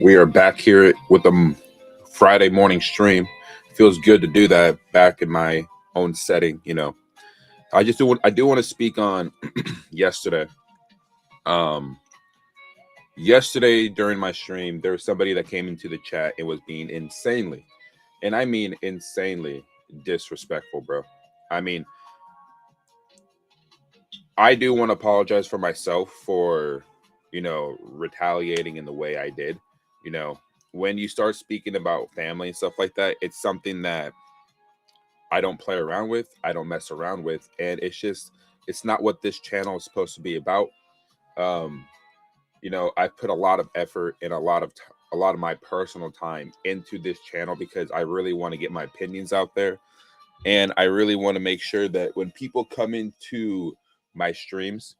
We are back here with a Friday morning stream. Feels good to do that back in my own setting. I do want to speak on yesterday. Um, Yesterday during my stream, there was somebody that came into the chat and was being insanely, and I mean insanely disrespectful, bro. I mean, I do want to apologize for myself for, retaliating in the way I did. You know, when you start speaking about family and stuff like that, it's something that I don't play around with, I don't mess around with, and it's not what this channel is supposed to be about. Um, I put a lot of effort and a lot of my personal time into this channel because I really want to get my opinions out there, and I really want to make sure that when people come into my streams,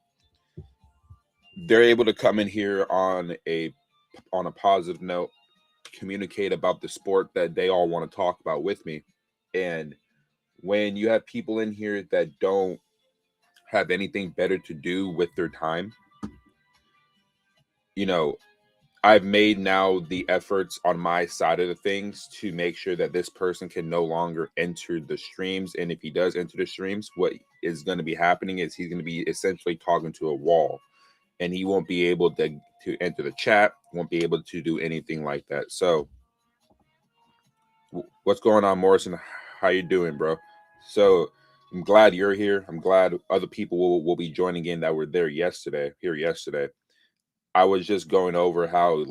they're able to come in here on a positive note, communicate about the sport that they all want to talk about with me. And when you have people in here that don't have anything better to do with their time, you know, I've made now the efforts on my side of the things to make sure that this person can no longer enter the streams. And if he does enter the streams, what is going to be happening is he's going to be essentially talking to a wall, and he won't be able to enter the chat, won't be able to do anything like that. So what's going on, Morrison? How you doing, bro? So I'm glad you're here. I'm glad other people will be joining in that were there yesterday. I was just going over how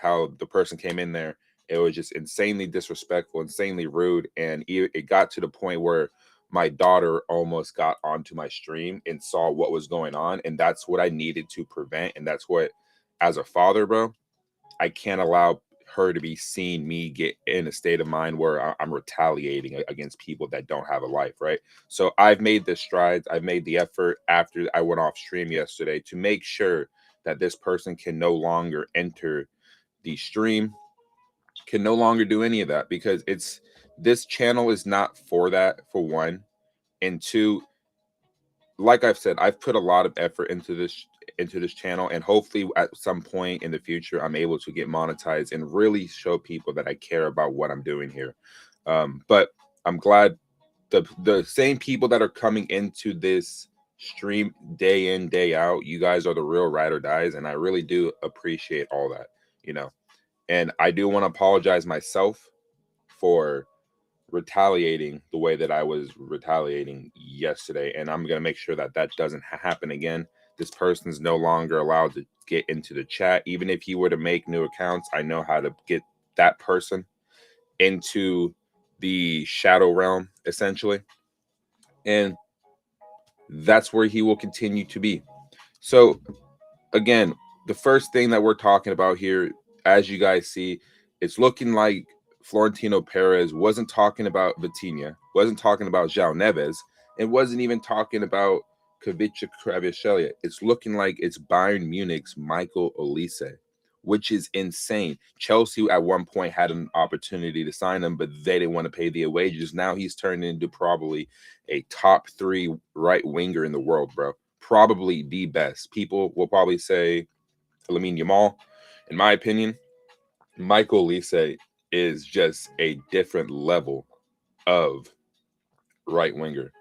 how the person came in there. It was just insanely disrespectful, insanely rude. And it got to the point where my daughter almost got onto my stream and saw what was going on. And that's what I needed to prevent. And that's what, as a father, bro, I can't allow her to be seeing me get in a state of mind where I'm retaliating against people that don't have a life, right? So I've made the strides. I've made the effort after I went off stream yesterday to make sure that this person can no longer enter the stream, can no longer do any of that, because this channel is not for that, for one. And two, like I've said, I've put a lot of effort into this channel, and hopefully at some point in the future I'm able to get monetized and really show people that I care about what I'm doing here. But I'm glad the same people that are coming into this stream day in, day out, you guys are the real ride or dies, and I really do appreciate all that, you know. And I do want to apologize myself for retaliating the way that I was retaliating yesterday, and I'm going to make sure that that doesn't happen again. This person's no longer allowed to get into the chat. Even if he were to make new accounts, I know how to get that person into the shadow realm, essentially. And that's where he will continue to be. So, again, the first thing that we're talking about here, as you guys see, it's looking like Florentino Perez wasn't talking about Vitinha, wasn't talking about João Neves, and wasn't even talking about Kvicha Kvaratskhelia. It's looking like it's Bayern Munich's Michael Olise, which is insane. Chelsea at one point had an opportunity to sign him, but they didn't want to pay the wages. Now he's turned into probably a top 3 right winger in the world, bro. Probably the best. People will probably say Lamine Yamal. In my opinion, Michael Olise is just a different level of right winger.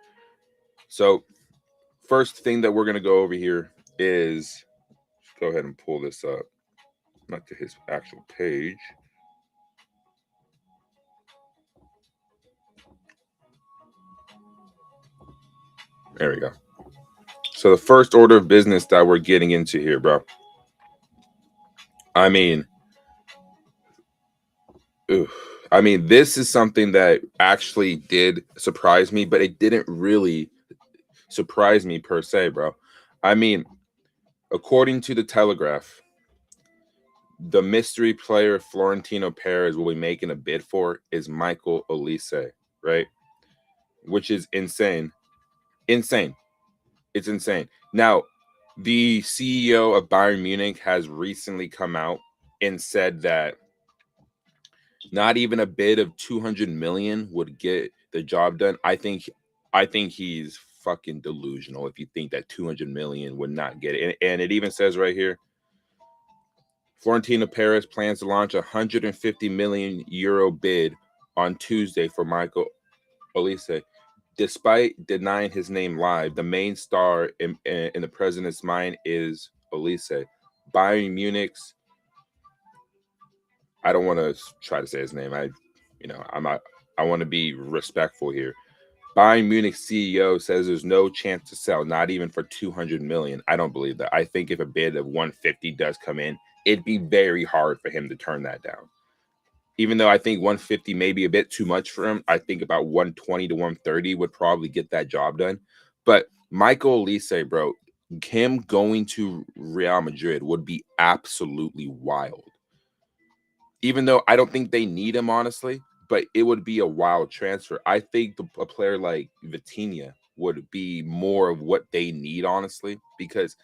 So, first thing that we're going to go over here is, let's go ahead and pull this up, not to his actual page. There we go. So, the first order of business that we're getting into here, bro. I mean, this is something that actually did surprise me, but it didn't really surprise me per se, bro. I mean, according to the Telegraph, the mystery player Florentino Perez will be making a bid for is Michael Olise, right? Which is insane. Insane. It's insane. Now, the CEO of Bayern Munich has recently come out and said that not even a bid of 200 million would get the job done. I think he's fucking delusional if you think that 200 million would not get it. And it even says right here, Florentino Perez plans to launch a 150 million euro bid on Tuesday for Michael Olise. Despite denying his name live, the main star in the president's mind is Olise. Bayern Munich's, I don't want to try to say his name. I'm not. I want to be respectful here. Bayern Munich CEO says there's no chance to sell, not even for 200 million. I don't believe that. I think if a bid of 150 does come in, it'd be very hard for him to turn that down. Even though I think 150 may be a bit too much for him, I think about 120 to 130 would probably get that job done. But Michael Olise, bro, him going to Real Madrid would be absolutely wild. Even though I don't think they need him, honestly, but it would be a wild transfer. I think a player like Vitinha would be more of what they need, honestly, because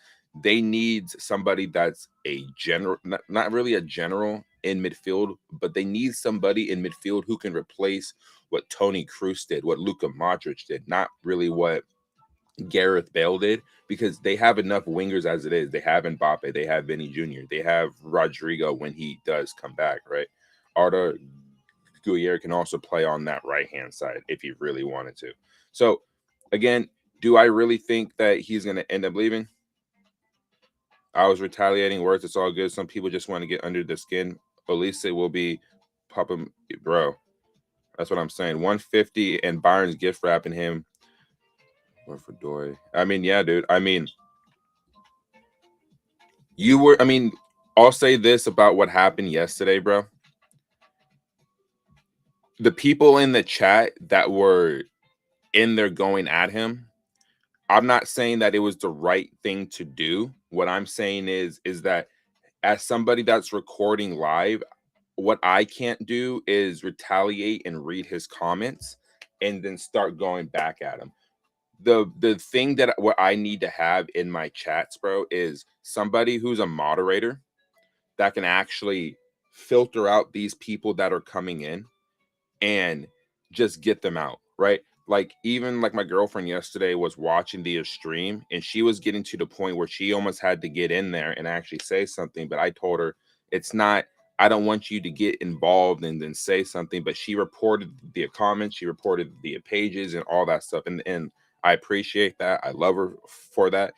they need somebody that's a general, not really a general in midfield, but they need somebody in midfield who can replace what Toni Kroos did, what Luka Modric did, not really what Gareth Bale did, because they have enough wingers as it is. They have Mbappe, they have Vinny Jr., they have Rodrigo when he does come back, right? Arda Guerrero can also play on that right-hand side if he really wanted to. So, again, do I really think that he's going to end up leaving? I was retaliating words. It's all good. Some people just want to get under the skin. Olise will be popping, bro. That's what I'm saying. 150 and Bayern's gift wrapping him. Or for Doy. I mean, yeah, dude. I mean, I'll say this about what happened yesterday, bro. The people in the chat that were in there going at him, I'm not saying that it was the right thing to do. What I'm saying is that as somebody that's recording live, what I can't do is retaliate and read his comments and then start going back at him. The thing that what I need to have in my chats, bro, is somebody who's a moderator that can actually filter out these people that are coming in and just get them out, right? Like, even like my girlfriend yesterday was watching the stream and she was getting to the point where she almost had to get in there and actually say something. But I told her, it's not, I don't want you to get involved and then say something. But she reported the comments, she reported the pages and all that stuff. And I appreciate that. I love her for that.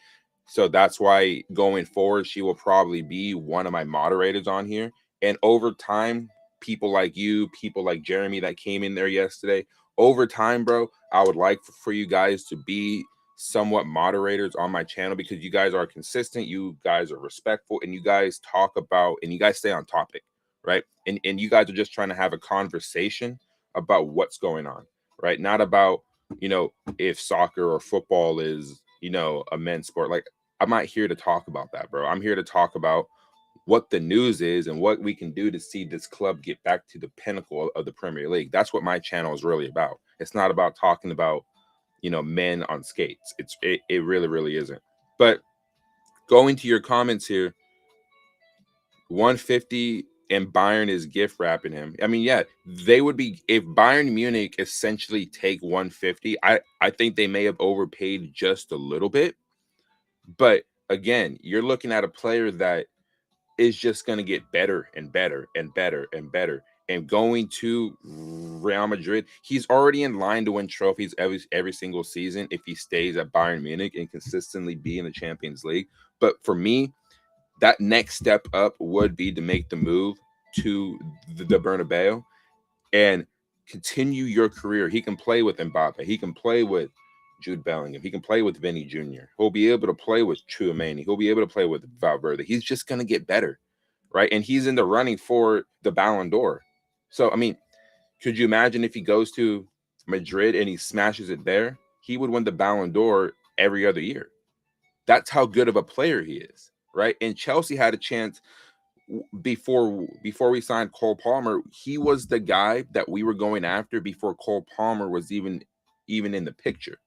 So that's why going forward, she will probably be one of my moderators on here. And over time, people like you, people like Jeremy that came in there yesterday, over time, bro, I would like for you guys to be somewhat moderators on my channel, because you guys are consistent, you guys are respectful, and you guys talk about, and you guys stay on topic, right? And you guys are just trying to have a conversation about what's going on, right? Not about, if soccer or football is, a men's sport. Like, I'm not here to talk about that, bro. I'm here to talk about what the news is and what we can do to see this club get back to the pinnacle of the Premier League. That's what my channel is really about. It's not about talking about, men on skates. It really, really isn't. But going to your comments here, 150 and Bayern is gift wrapping him. I mean, yeah, they would be, if Bayern Munich essentially take 150, I think they may have overpaid just a little bit. But again, you're looking at a player that is just going to get better and better and better and better. And going to Real Madrid, he's already in line to win trophies every single season if he stays at Bayern Munich and consistently be in the Champions League. But for me, that next step up would be to make the move to the Bernabeu and continue your career. He can play with Mbappe. He can play with Jude Bellingham. He can play with Vinny Jr. He'll be able to play with Tchouameni. He'll be able to play with Valverde. He's just going to get better, right? And he's in the running for the Ballon d'Or. So, I mean, could you imagine if he goes to Madrid and he smashes it there? He would win the Ballon d'Or every other year. That's how good of a player he is, right? And Chelsea had a chance before we signed Cole Palmer. He was the guy that we were going after before Cole Palmer was even in the picture.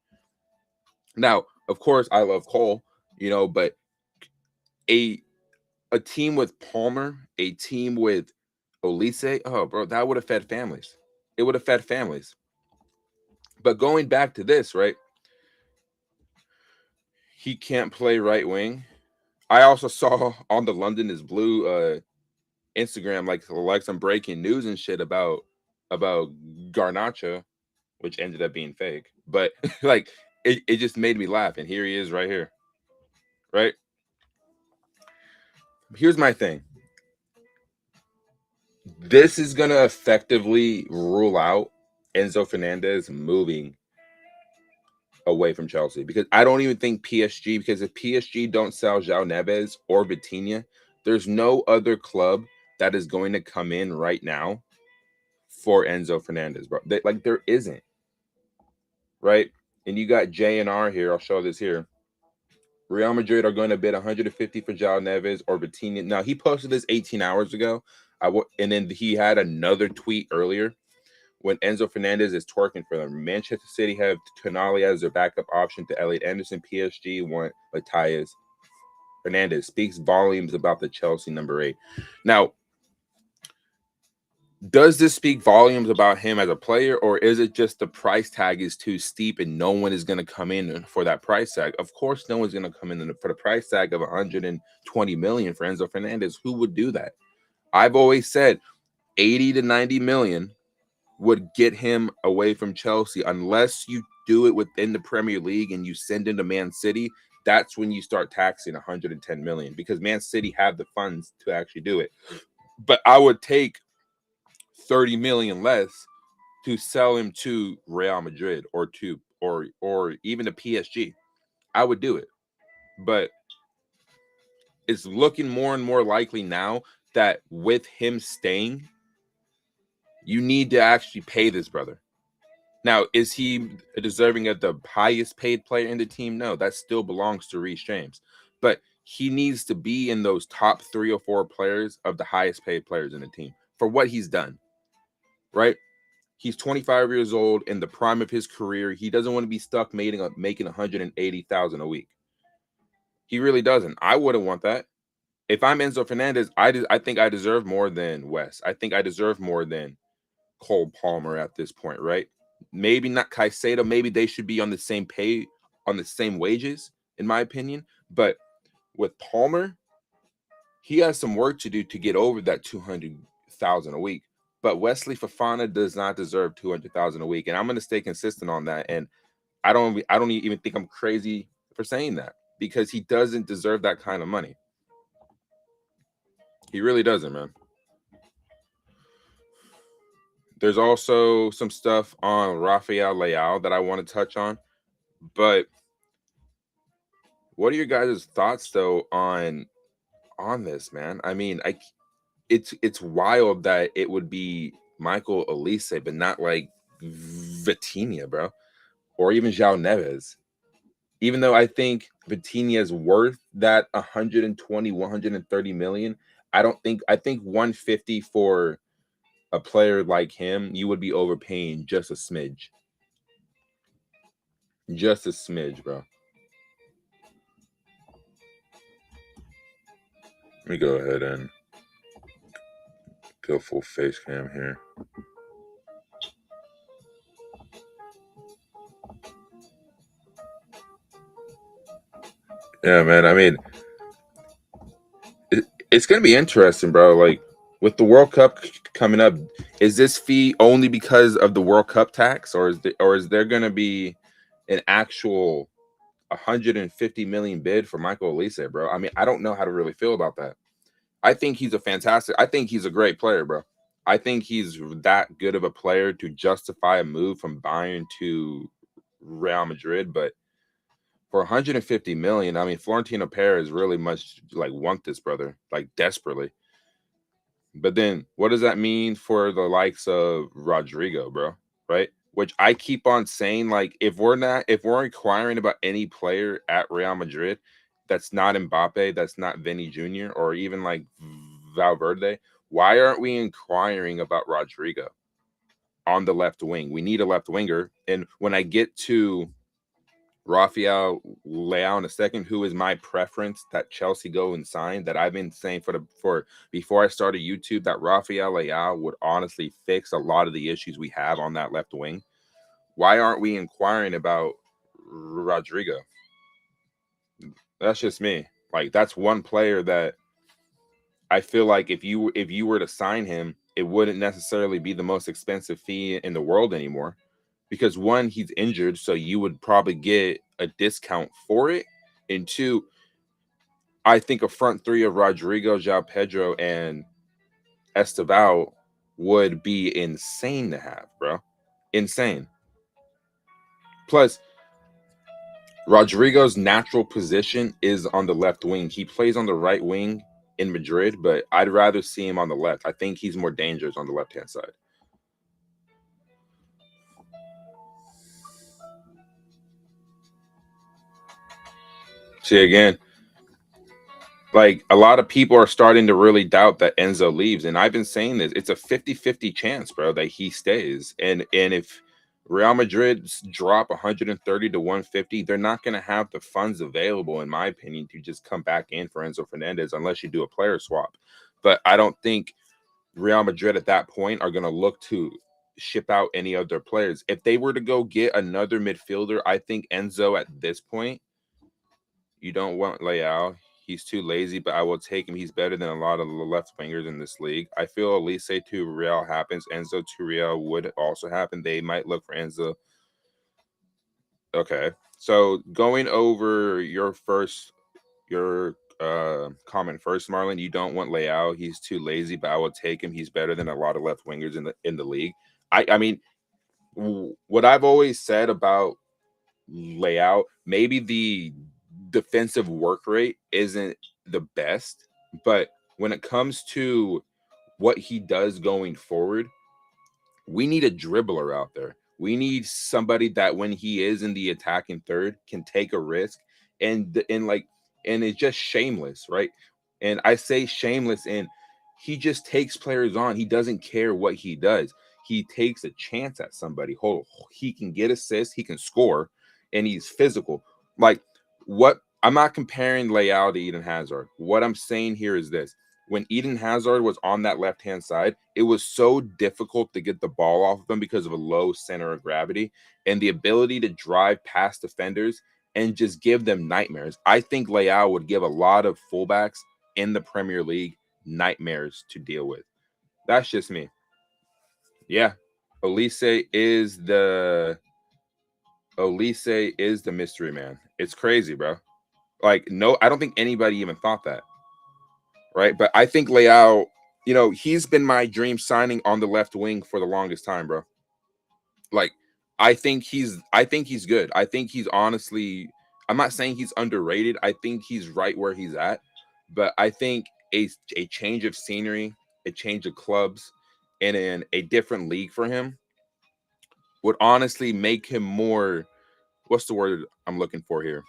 Now, of course, I love Cole, but a team with Palmer, a team with Olise, oh, bro, that would have fed families. It would have fed families. But going back to this, right? He can't play right wing. I also saw on the London is Blue Instagram like some breaking news and shit about Garnacho, which ended up being fake. But like it just made me laugh. And here he is right here. Right? Here's my thing. This is gonna effectively rule out Enzo Fernandez moving away from Chelsea, because I don't even think PSG, because if PSG don't sell João Neves or Vitinha, there's no other club that is going to come in right now for Enzo Fernandez, bro. Like there isn't, right? And you got J&R here. I'll show this here. Real Madrid are going to bid 150 for João Neves or Vitinha. Now he posted this 18 hours ago. And then he had another tweet earlier when Enzo Fernandez is twerking for them. Manchester City have Tonali as their backup option to Elliot Anderson. PSG want Matthias Fernandez. Speaks volumes about the Chelsea number 8. Now, does this speak volumes about him as a player, or is it just the price tag is too steep and no one is going to come in for that price tag? Of course, no one's going to come in for the price tag of 120 million for Enzo Fernandez. Who would do that? I've always said 80 to 90 million would get him away from Chelsea, unless you do it within the Premier League and you send him to Man City. That's when you start taxing 110 million, because Man City have the funds to actually do it. But I would take 30 million less to sell him to Real Madrid or even to PSG. I would do it. But it's looking more and more likely now that with him staying, you need to actually pay this brother. Now, is he deserving of the highest paid player in the team? No, that still belongs to Reece James. But he needs to be in those top 3 or 4 players of the highest paid players in the team for what he's done, right? He's 25 years old, in the prime of his career. He doesn't want to be stuck making 180,000 a week. He really doesn't. I wouldn't want that. If I'm Enzo Fernandez, I think I deserve more than Wes. I think I deserve more than Cole Palmer at this point, right? Maybe not Caicedo. Maybe they should be on the same pay, on the same wages, in my opinion. But with Palmer, he has some work to do to get over that 200,000 a week. But Wesley Fofana does not deserve 200,000 a week, and I'm going to stay consistent on that. And I don't even think I'm crazy for saying that, because he doesn't deserve that kind of money. He really doesn't, man. There's also some stuff on Rafael Leao that I want to touch on, but what are your guys' thoughts though on this, man? I mean, it's wild that it would be Michael Olise, but not like Vitinha, bro, or even João Neves. Even though I think Vitinha is worth that 120, 130 million, I think 150 for a player like him, you would be overpaying just a smidge. Just a smidge, bro. Let me go ahead and go full face cam here. Yeah, man. I mean, it's going to be interesting, bro. Like, with the World Cup coming up, is this fee only because of the World Cup tax, or is there going to be an actual 150 million bid for Michael Olise, bro? I mean, I don't know how to really feel about that. I think he's a great player, bro. I think he's that good of a player to justify a move from Bayern to Real Madrid. But for 150 million, I mean, Florentino Perez really much like want this brother, like desperately. But then what does that mean for the likes of Rodrigo, bro? Right? Which I keep on saying, like, if we're inquiring about any player at Real Madrid that's not Mbappe, that's not Vinny Jr., or even like Valverde, why aren't we inquiring about Rodrigo on the left wing? We need a left winger. And when I get to Rafael Leao in a second, who is my preference that Chelsea go and sign, that I've been saying for before I started YouTube, that Rafael Leao would honestly fix a lot of the issues we have on that left wing. Why aren't we inquiring about Rodrigo? That's just me. Like, that's one player that I feel like if you were to sign him, it wouldn't necessarily be the most expensive fee in the world anymore, because one, he's injured, so you would probably get a discount for it, and two, I think a front three of Rodrigo, João Pedro, and Esteval would be insane to have, bro. Insane. Plus, Rodrigo's natural position is on the left wing. He plays on the right wing in Madrid, but I'd rather see him on the left. I think he's more dangerous on the left-hand side. See, again, like a lot of people are starting to really doubt that Enzo leaves, and I've been saying this. It's a 50-50 chance, bro, that he stays. And if Real Madrid drop 130 to 150, they're not going to have the funds available, in my opinion, to just come back in for Enzo Fernandez unless you do a player swap. But I don't think Real Madrid at that point are going to look to ship out any of their players. If they were to go get another midfielder, I think Enzo at this point, you don't want Leao. He's too lazy, but I will take him. He's better than a lot of the left wingers in this league. I feel Olise to Real happens. Enzo to Real would also happen. They might look for Enzo. Okay. So going over your comment first, Marlon. You don't want Leao. He's too lazy, but I will take him. He's better than a lot of left wingers in the league. I mean, what I've always said about Leao, maybe the defensive work rate isn't the best, but when it comes to what he does going forward, we need a dribbler out there. We need somebody that when he is in the attacking third can take a risk and it's just shameless, right? And I say shameless, and he just takes players on. He doesn't care what he does. He takes a chance at somebody. He can get assists, he can score, and he's physical. Like what I'm not comparing Leao to Eden Hazard. What I'm saying here is this: when Eden Hazard was on that left-hand side, it was so difficult to get the ball off of him because of a low center of gravity and the ability to drive past defenders and just give them nightmares. I think Leao would give a lot of fullbacks in the Premier League nightmares to deal with. That's just me. Yeah. Olise is the Olise is the mystery man. It's crazy, bro. Like, no, I don't think anybody even thought that. Right? But I think Leao, he's been my dream signing on the left wing for the longest time, bro. Like, I think he's good. I think he's honestly, I'm not saying he's underrated. I think he's right where he's at. But I think a change of scenery, a change of clubs, and in a different league for him would honestly make him more, what's the word I'm looking for here?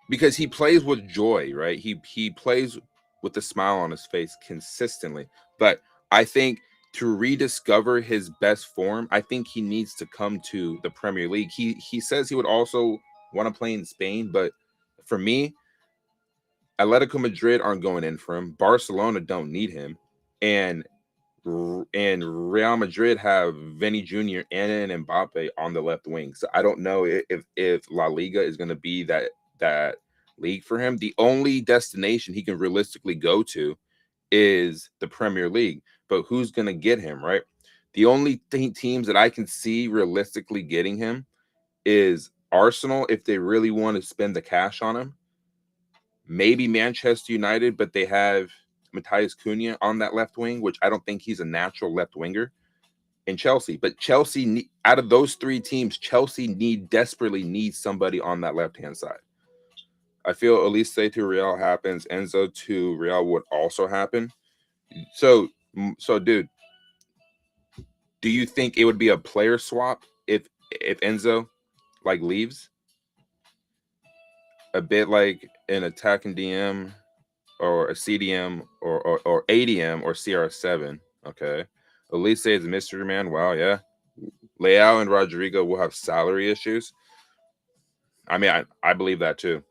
Because he plays with joy, right? He plays with a smile on his face consistently. But I think to rediscover his best form, I think he needs to come to the Premier League. He says he would also want to play in Spain, but for me, Atletico Madrid aren't going in for him. Barcelona don't need him, and Real Madrid have Vinny Jr. and Mbappe on the left wing. So I don't know if La Liga is going to be that league for him. The only destination he can realistically go to is the Premier League. But who's going to get him, right? The only teams that I can see realistically getting him is Arsenal if they really want to spend the cash on him. Maybe Manchester United, but they have Matthias Cunha on that left wing, which I don't think he's a natural left winger. And Chelsea, but Chelsea, out of those three teams, Chelsea desperately needs somebody on that left hand side. I feel Olise to Real happens. Enzo to Real would also happen. So, dude, do you think it would be a player swap if Enzo like leaves? A bit like an attacking DM or a CDM or ADM or CR7. Okay. Elise is a mystery man. Wow, yeah. Leao and Rodrigo will have salary issues. I mean, I believe that too.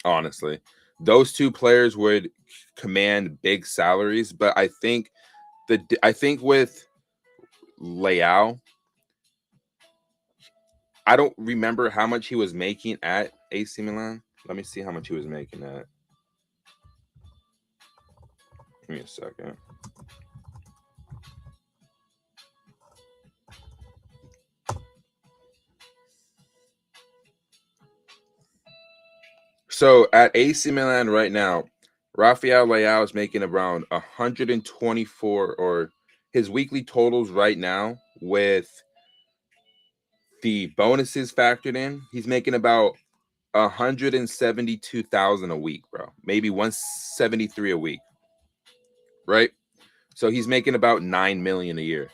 Honestly, those two players would command big salaries, but I think with Leao, I don't remember how much he was making at AC Milan. Let me see how much he was making that. Give me a second. So at AC Milan right now, Rafael Leao is making around 124, or his weekly totals right now with the bonuses factored in, he's making about 172,000 a week, bro. Maybe 173 a week, right? So he's making about 9 million a year.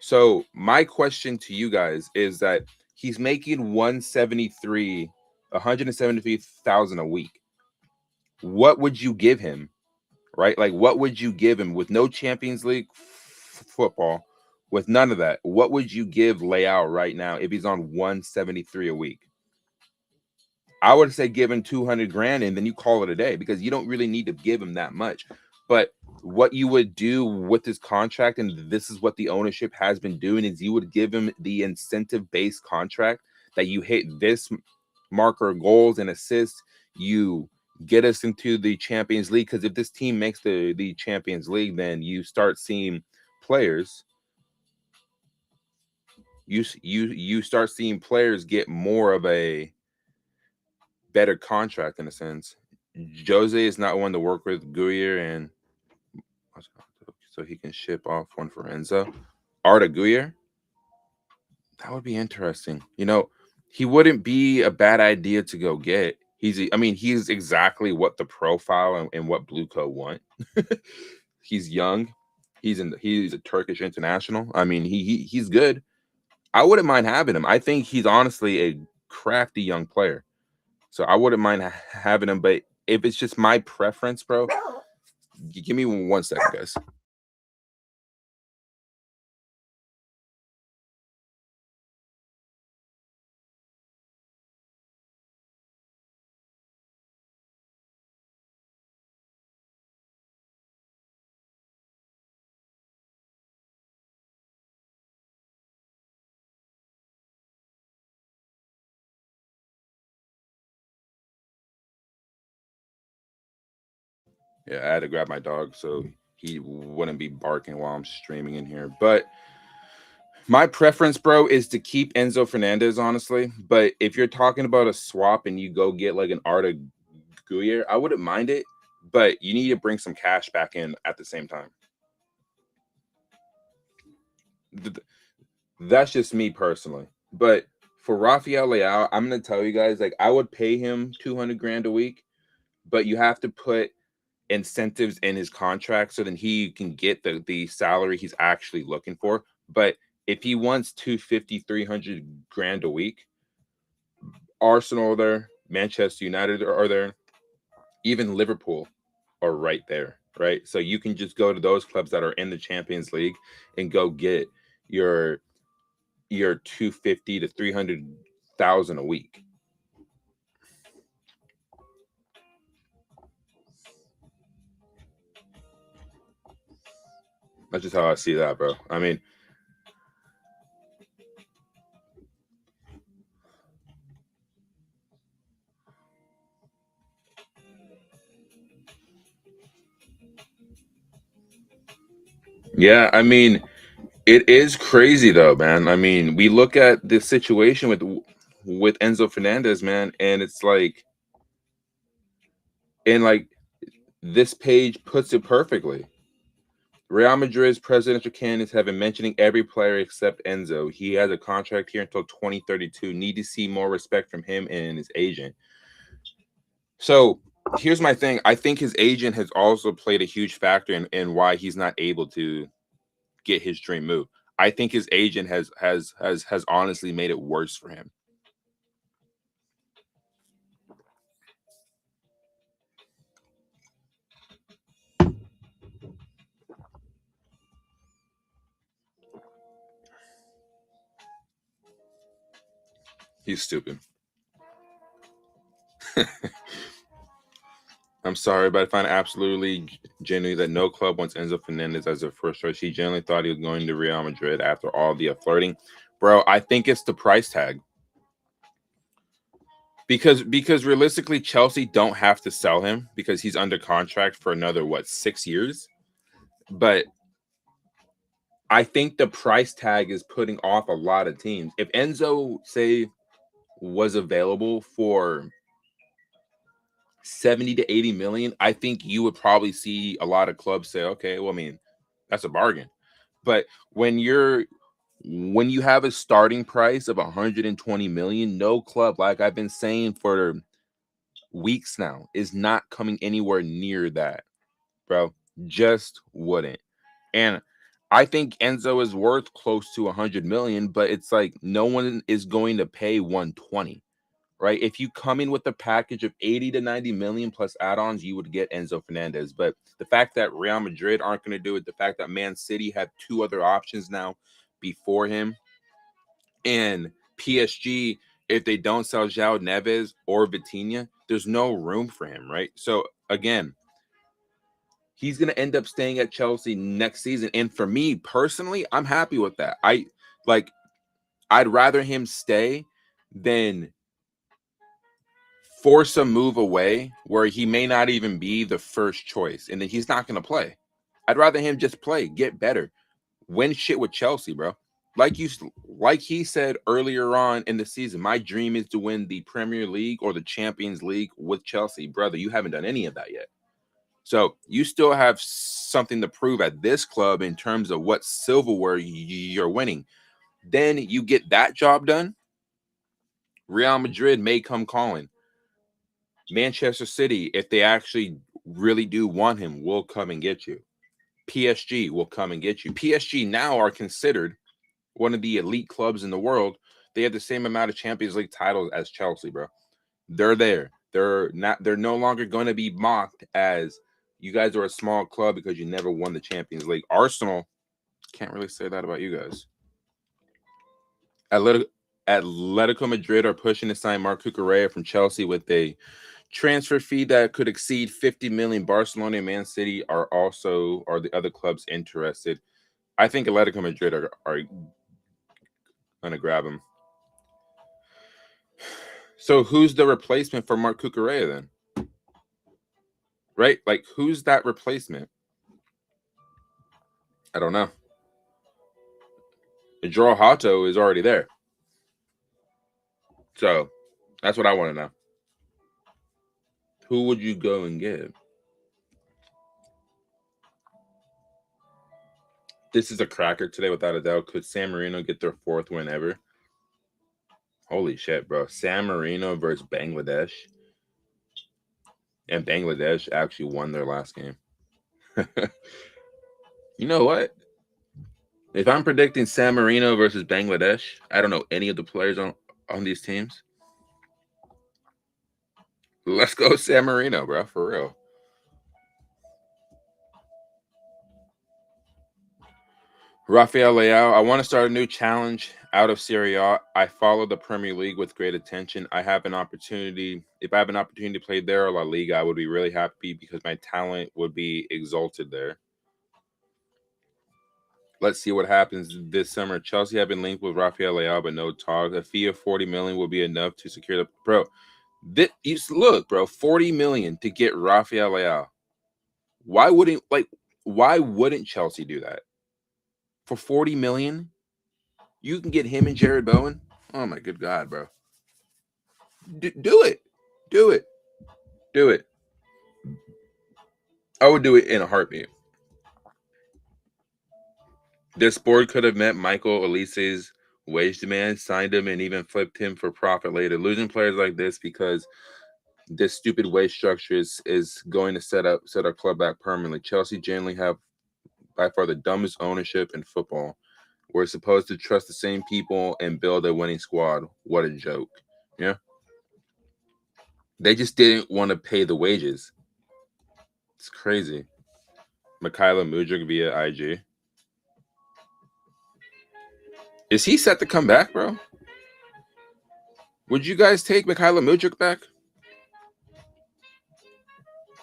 So my question to you guys is that he's making 173,000 a week. What would you give him, right? Like, what would you give him with no Champions League football, with none of that? What would you give Leao right now if he's on 173 a week? I would say give him 200 grand and then you call it a day, because you don't really need to give him that much. But what you would do with his contract, and this is what the ownership has been doing, is you would give him the incentive-based contract that you hit this marker goals and assists, you get us into the Champions League. Because if this team makes the Champions League, then you start seeing players, you start seeing players get more of a better contract in a sense. Jose is not one to work with Guyer, and so he can ship off one for Enzo. Arda Guyer, that would be interesting. You know, he wouldn't be a bad idea to go get. He's exactly what the profile and what Blue Coat want. He's young. He's a Turkish international. I mean, he's good. I wouldn't mind having him. I think he's honestly a crafty young player. So I wouldn't mind having him, but if it's just my preference, bro, give me 1 second, guys. Yeah, I had to grab my dog so he wouldn't be barking while I'm streaming in here. But my preference, bro, is to keep Enzo Fernandez, honestly. But if you're talking about a swap and you go get like an Arda Guyer, I wouldn't mind it. But you need to bring some cash back in at the same time. That's just me personally. But for Rafael Leao, I'm gonna tell you guys, like, I would pay him 200 grand a week, but you have to put incentives in his contract so then he can get the salary he's actually looking for. But if he wants 250, 300 grand a week, Arsenal are there, Manchester United are there, even Liverpool are right there, right? So you can just go to those clubs that are in the Champions League and go get your 250 to 300,000 a week. That's just how I see that, bro. I mean, yeah, I mean, it is crazy though, man. I mean, we look at the situation with Enzo Fernandez, man, and it's like, and like this page puts it perfectly. Real Madrid's presidential candidates have been mentioning every player except Enzo. He has a contract here until 2032. Need to see more respect from him and his agent. So here's my thing. I think his agent has also played a huge factor in why he's not able to get his dream move. I think his agent has honestly made it worse for him. He's stupid. I'm sorry, but I find it absolutely genuine that no club wants Enzo Fernandez as their first choice. He generally thought he was going to Real Madrid after all the flirting. Bro, I think it's the price tag. because realistically, Chelsea don't have to sell him because he's under contract for another 6 years. But I think the price tag is putting off a lot of teams. If Enzo, say, was available for 70 to 80 million, I think you would probably see a lot of clubs say, okay, well, I mean, that's a bargain. But when you have a starting price of 120 million, no club, like I've been saying for weeks now, is not coming anywhere near that, bro. Just wouldn't. And I think Enzo is worth close to 100 million, but it's like no one is going to pay 120, right? If you come in with a package of 80 to 90 million plus add-ons, you would get Enzo Fernandez. But the fact that Real Madrid aren't going to do it, the fact that Man City have two other options now before him, and PSG, if they don't sell João Neves or Vitinha, there's no room for him, right? So again, he's going to end up staying at Chelsea next season. And for me personally, I'm happy with that. I'd rather him stay than force a move away where he may not even be the first choice and then he's not going to play. I'd rather him just play, get better, win shit with Chelsea, bro. Like he said earlier on in the season, my dream is to win the Premier League or the Champions League with Chelsea. Brother, you haven't done any of that yet. So you still have something to prove at this club in terms of what silverware you're winning. Then you get that job done. Real Madrid may come calling. Manchester City, if they actually really do want him, will come and get you. PSG will come and get you. PSG now are considered one of the elite clubs in the world. They have the same amount of Champions League titles as Chelsea, bro. They're there. They're no longer going to be mocked as you guys are a small club because you never won the Champions League. Arsenal, can't really say that about you guys. Atletico Madrid are pushing to sign Marc Cucurella from Chelsea with a transfer fee that could exceed 50 million. Barcelona and Man City are the other clubs interested. I think Atletico Madrid are going to grab him. So who's the replacement for Marc Cucurella then? Right? Like, who's that replacement? I don't know. João Hato is already there. So that's what I want to know. Who would you go and get? This is a cracker today, without a doubt. Could San Marino get their fourth win ever? Holy shit, bro. San Marino versus Bangladesh. And Bangladesh actually won their last game. You know what? If I'm predicting San Marino versus Bangladesh, I don't know any of the players on these teams. Let's go San Marino, bro, for real. Rafael Leao, I want to start a new challenge out of Serie A. I follow the Premier League with great attention. If I have an opportunity to play there or La Liga, I would be really happy because my talent would be exalted there. Let's see what happens this summer. Chelsea have been linked with Rafael Leao, but no talk. A fee of 40 million will be enough to secure the bro. Look, bro, 40 million to get Rafael Leao. Why wouldn't Chelsea do that? For 40 million, you can get him and Jared Bowen. Oh my good God, bro. Do it. Do it. Do it. I would do it in a heartbeat. This board could have met Michael Olise's wage demand, signed him, and even flipped him for profit later. Losing players like this because this stupid wage structure is going to set our club back permanently. Chelsea generally have by far the dumbest ownership in football. We're supposed to trust the same people and build a winning squad. What a joke. Yeah. They just didn't want to pay the wages. It's crazy. Michaela Mudryk via IG. Is he set to come back, bro? Would you guys take Michaela Mudryk back?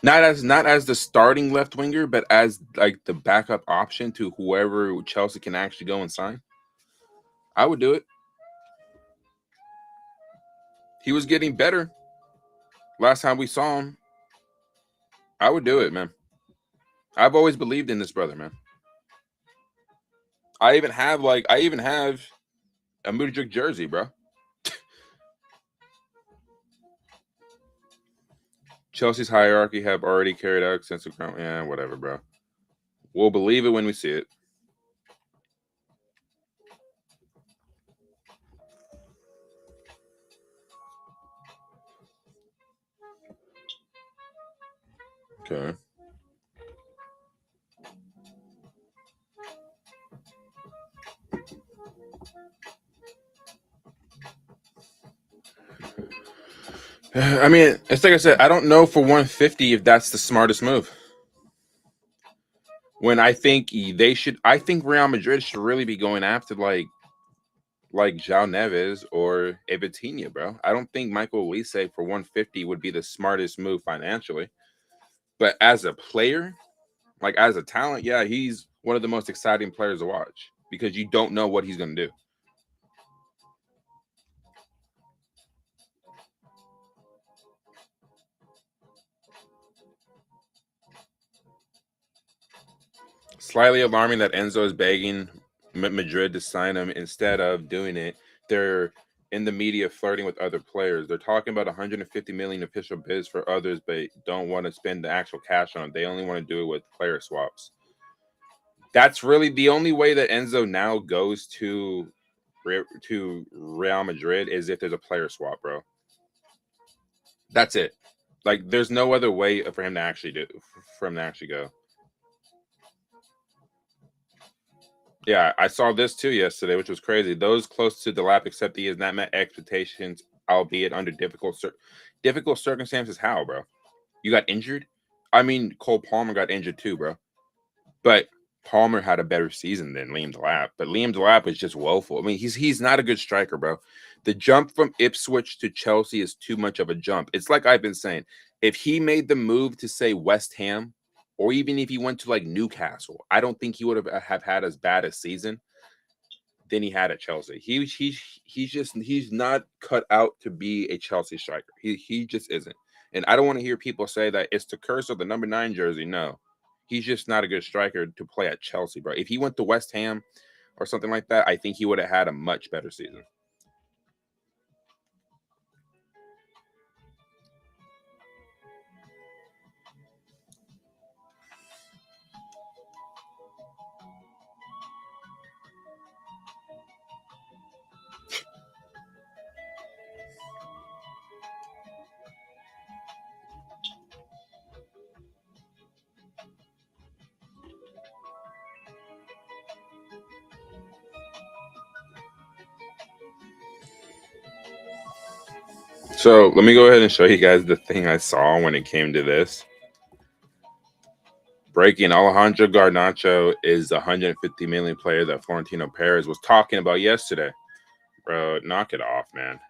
Not as the starting left winger, but as like the backup option to whoever Chelsea can actually go and sign. I would do it. He was getting better. Last time we saw him, I would do it, man. I've always believed in this brother, man. I even have a Mudryk jersey, bro. Chelsea's hierarchy have already carried out extensive ground. Yeah, whatever, bro. We'll believe it when we see it. Okay. I mean, it's like I said, I don't know for 150 if that's the smartest move. When I think Real Madrid should really be going after like João Neves or a Vitinha, bro. I don't think Michael Olise for 150 would be the smartest move financially. But as a player, like as a talent, yeah, he's one of the most exciting players to watch because you don't know what he's going to do. Slightly alarming that Enzo is begging Madrid to sign him instead of doing it. They're in the media flirting with other players. They're talking about 150 million official bids for others, but don't want to spend the actual cash on it. They only want to do it with player swaps. That's really the only way that Enzo now goes to Real Madrid is if there's a player swap, bro. That's it. Like, there's no other way for him to actually go. Yeah, I saw this too yesterday, which was crazy. Those close to the lap accept he has not met expectations, albeit under difficult circumstances. How, bro? You got injured? I mean, Cole Palmer got injured too, bro. But Palmer had a better season than Liam Delap. But Liam Delap is just woeful. I mean, he's not a good striker, bro. The jump from Ipswich to Chelsea is too much of a jump. It's like I've been saying. If he made the move to say West Ham, or even if he went to like Newcastle, I don't think he would have had as bad a season than he had at Chelsea. He's not cut out to be a Chelsea striker. He just isn't. And I don't want to hear people say that it's the curse of the number 9 jersey. No. He's just not a good striker to play at Chelsea, bro. If he went to West Ham or something like that, I think he would have had a much better season. So let me go ahead and show you guys the thing I saw when it came to this. Breaking Alejandro Garnacho is the 150 million player that Florentino Perez was talking about yesterday. Bro, knock it off, man.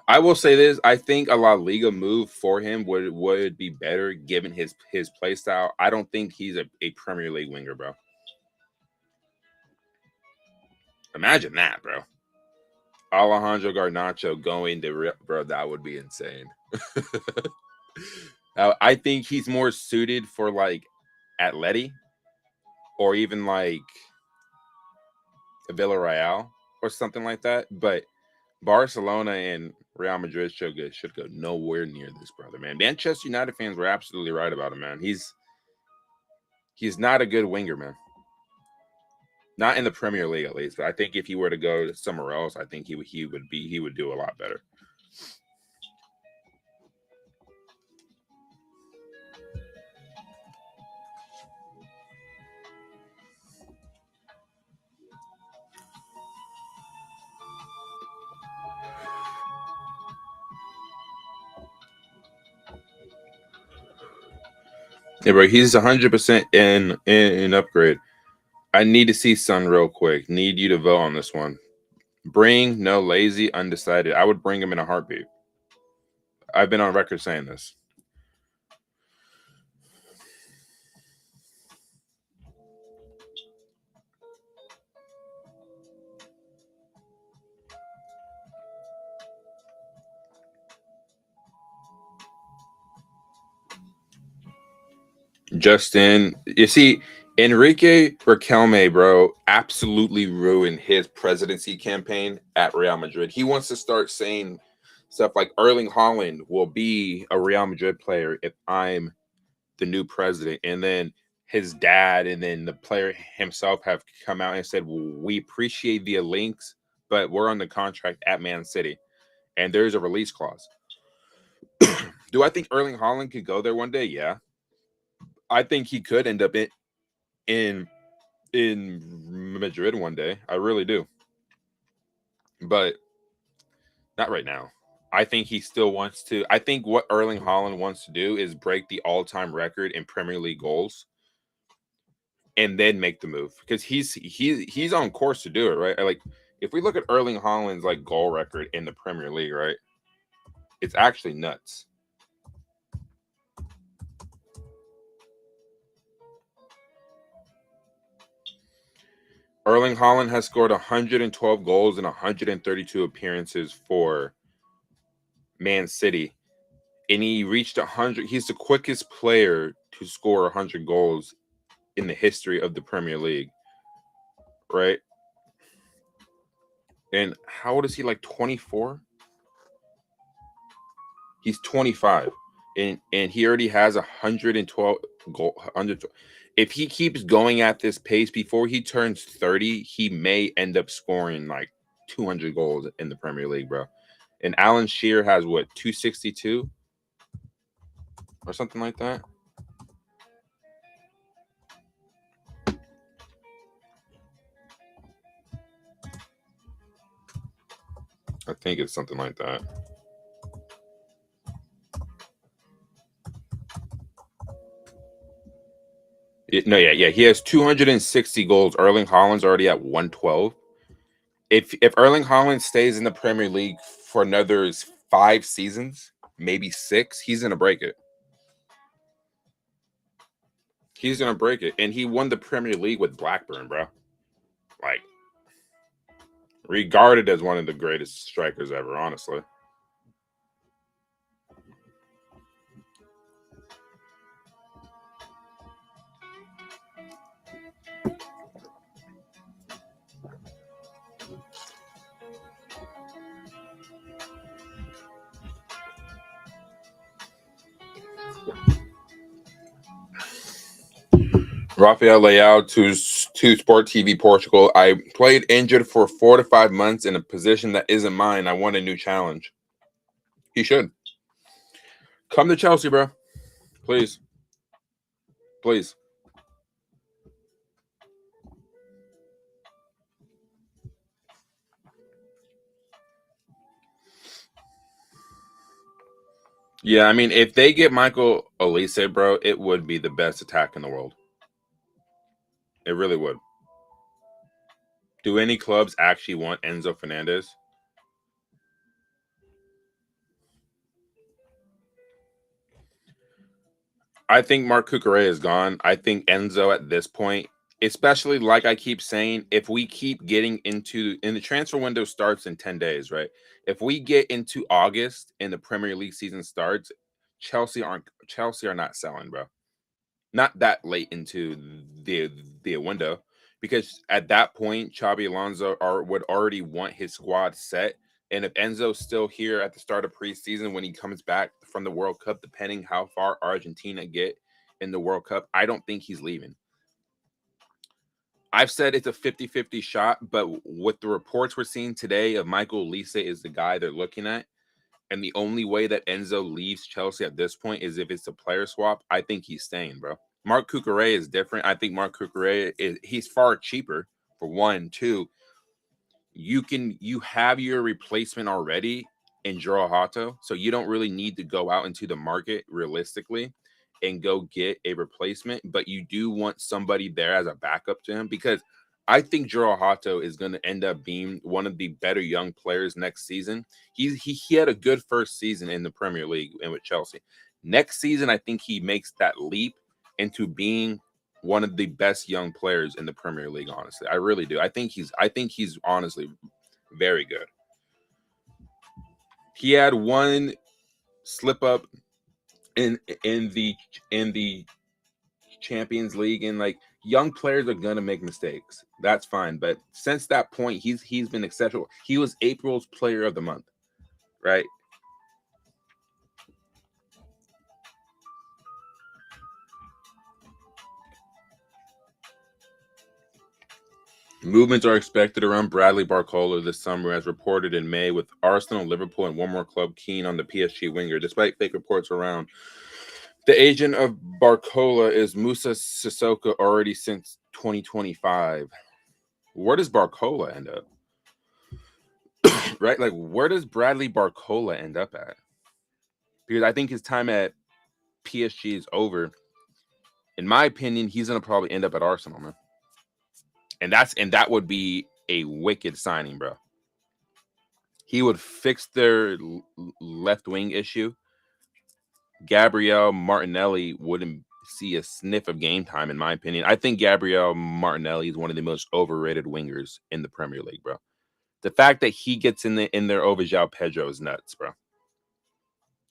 I will say this: I think a La Liga move for him would be better given his play style. I don't think he's a Premier League winger, bro. Imagine that, bro. Alejandro Garnacho going to bro, that would be insane. I think he's more suited for like Atleti or even like Villarreal or something like that. But Barcelona and Real Madrid should go nowhere near this brother, man. Manchester United fans were absolutely right about him, man. He's not a good winger, man. Not in the Premier League, at least. But I think if he were to go somewhere else, I think he would do a lot better. Yeah, bro, he's 100% in upgrade. I need to see Sun real quick. Need you to vote on this one. Bring no lazy undecided. I would bring him in a heartbeat. I've been on record saying this. Justin, you see, Enrique Riquelme, bro, absolutely ruined his presidency campaign at Real Madrid. He wants to start saying stuff like Erling Haaland will be a Real Madrid player if I'm the new president. And then his dad and then the player himself have come out and said, well, we appreciate the links, but we're on the contract at Man City. And there's a release clause. Do I think Erling Haaland could go there one day? Yeah. I think he could end up in Madrid one day. I really do. But not right now. I think he still wants to. I think what Erling Haaland wants to do is break the all-time record in Premier League goals and then make the move because he's on course to do it, right? Like if we look at Erling Haaland's like goal record in the Premier League, right? It's actually nuts. Erling Haaland has scored 112 goals in 132 appearances for Man City. And he reached 100. He's the quickest player to score 100 goals in the history of the Premier League, right? And how old is he? Like 24? He's 25, and he already has 112 goal. 100. If he keeps going at this pace before he turns 30, he may end up scoring like 200 goals in the Premier League, bro. And Alan Shearer has what 262 or something like that. I think it's something like that. Yeah. He has 260 goals. Erling Haaland's already at 112. If Erling Haaland stays in the Premier League for another 5 seasons, maybe 6, he's gonna break it. He's gonna break it, and he won the Premier League with Blackburn, bro. Like, regarded as one of the greatest strikers ever, honestly. Rafael Leao to Sport TV Portugal. I played injured for 4 to 5 months in a position that isn't mine. I want a new challenge. He should come to Chelsea, bro. Please, please. Yeah, I mean, if they get Michael Olise, bro, it would be the best attack in the world. It really would. Do any clubs actually want Enzo Fernandez? I think Mark Cucurella is gone. I think Enzo at this point, especially like I keep saying, if we keep getting in the transfer window starts in 10 days, right? If we get into August and the Premier League season starts, Chelsea are not selling, bro. Not that late into the window, because at that point, Xabi Alonso would already want his squad set. And if Enzo's still here at the start of preseason when he comes back from the World Cup, depending how far Argentina get in the World Cup, I don't think he's leaving. I've said it's a 50-50 shot, but with the reports we're seeing today of Michael Olise is the guy they're looking at, and the only way that Enzo leaves Chelsea at this point is if it's a player swap. I think he's staying, bro. Mark Cucurella is different. I think Mark Cucurella he's far cheaper for one. Two, you have your replacement already in Joao Hato, so you don't really need to go out into the market realistically and go get a replacement. But you do want somebody there as a backup to him because I think Joao Hato is going to end up being one of the better young players next season. He had a good first season in the Premier League and with Chelsea. Next season, I think he makes that leap into being one of the best young players in the Premier League. Honestly, I really do. I think he's honestly very good. He had one slip up in in the in the Champions League, and like young players are gonna make mistakes. That's fine. But since that point, he's been exceptional. He was April's player of the month, right? Movements are expected around Bradley Barcola this summer, as reported in May, with Arsenal, Liverpool, and one more club keen on the PSG winger. Despite fake reports around, the agent of Barcola is Musa Sissoko already since 2025. Where does Barcola end up? Right? Like, where does Bradley Barcola end up at? Because I think his time at PSG is over. In my opinion, he's gonna probably end up at Arsenal, man. And that would be a wicked signing, bro. He would fix their left wing issue. Gabriel Martinelli wouldn't see a sniff of game time, in my opinion. I think Gabriel Martinelli is one of the most overrated wingers in the Premier League, bro. The fact that he gets in there over João Pedro is nuts, bro.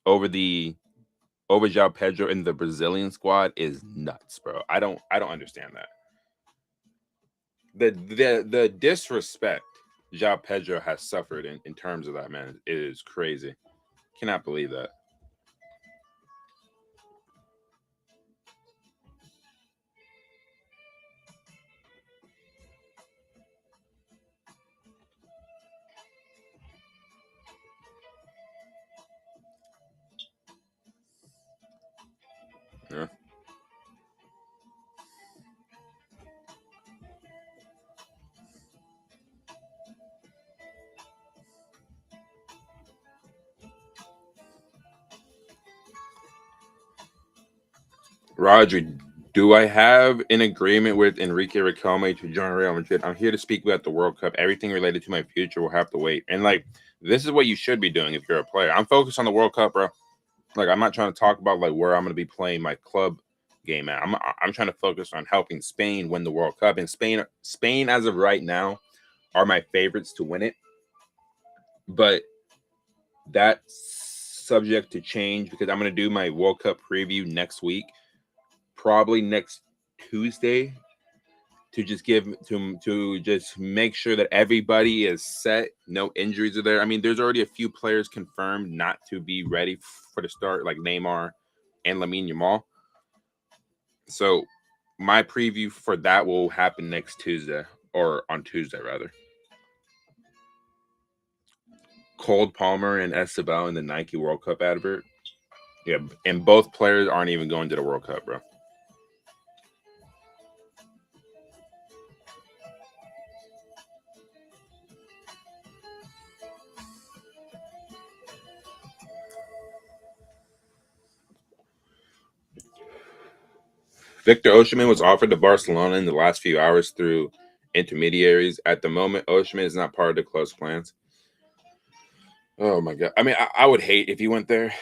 Over João Pedro in the Brazilian squad is nuts, bro. I don't understand that. The disrespect João Pedro has suffered in terms of that, man, is crazy. Cannot believe that. Yeah. Roger, do I have an agreement with Enrique Riquelme to join Real Madrid? I'm here to speak about the World Cup. Everything related to my future will have to wait. And like, this is what you should be doing if you're a player. I'm focused on the World Cup, bro. Like, I'm not trying to talk about like where I'm going to be playing my club game at. I'm trying to focus on helping Spain win the World Cup. And Spain as of right now are my favorites to win it. But that's subject to change because I'm going to do my World Cup preview next week, probably next Tuesday, to just just make sure that everybody is set, no injuries are there. I mean, there's already a few players confirmed not to be ready for the start, like Neymar and Lamine Yamal. So my preview for that will happen next Tuesday, or on Tuesday rather. Cole Palmer and Esteban in the Nike World Cup advert. Yeah, and both players aren't even going to the World Cup, bro. Victor Osimhen was offered to Barcelona in the last few hours through intermediaries. At the moment, Osimhen is not part of the club's plans. Oh my god! I mean, I would hate if he went there.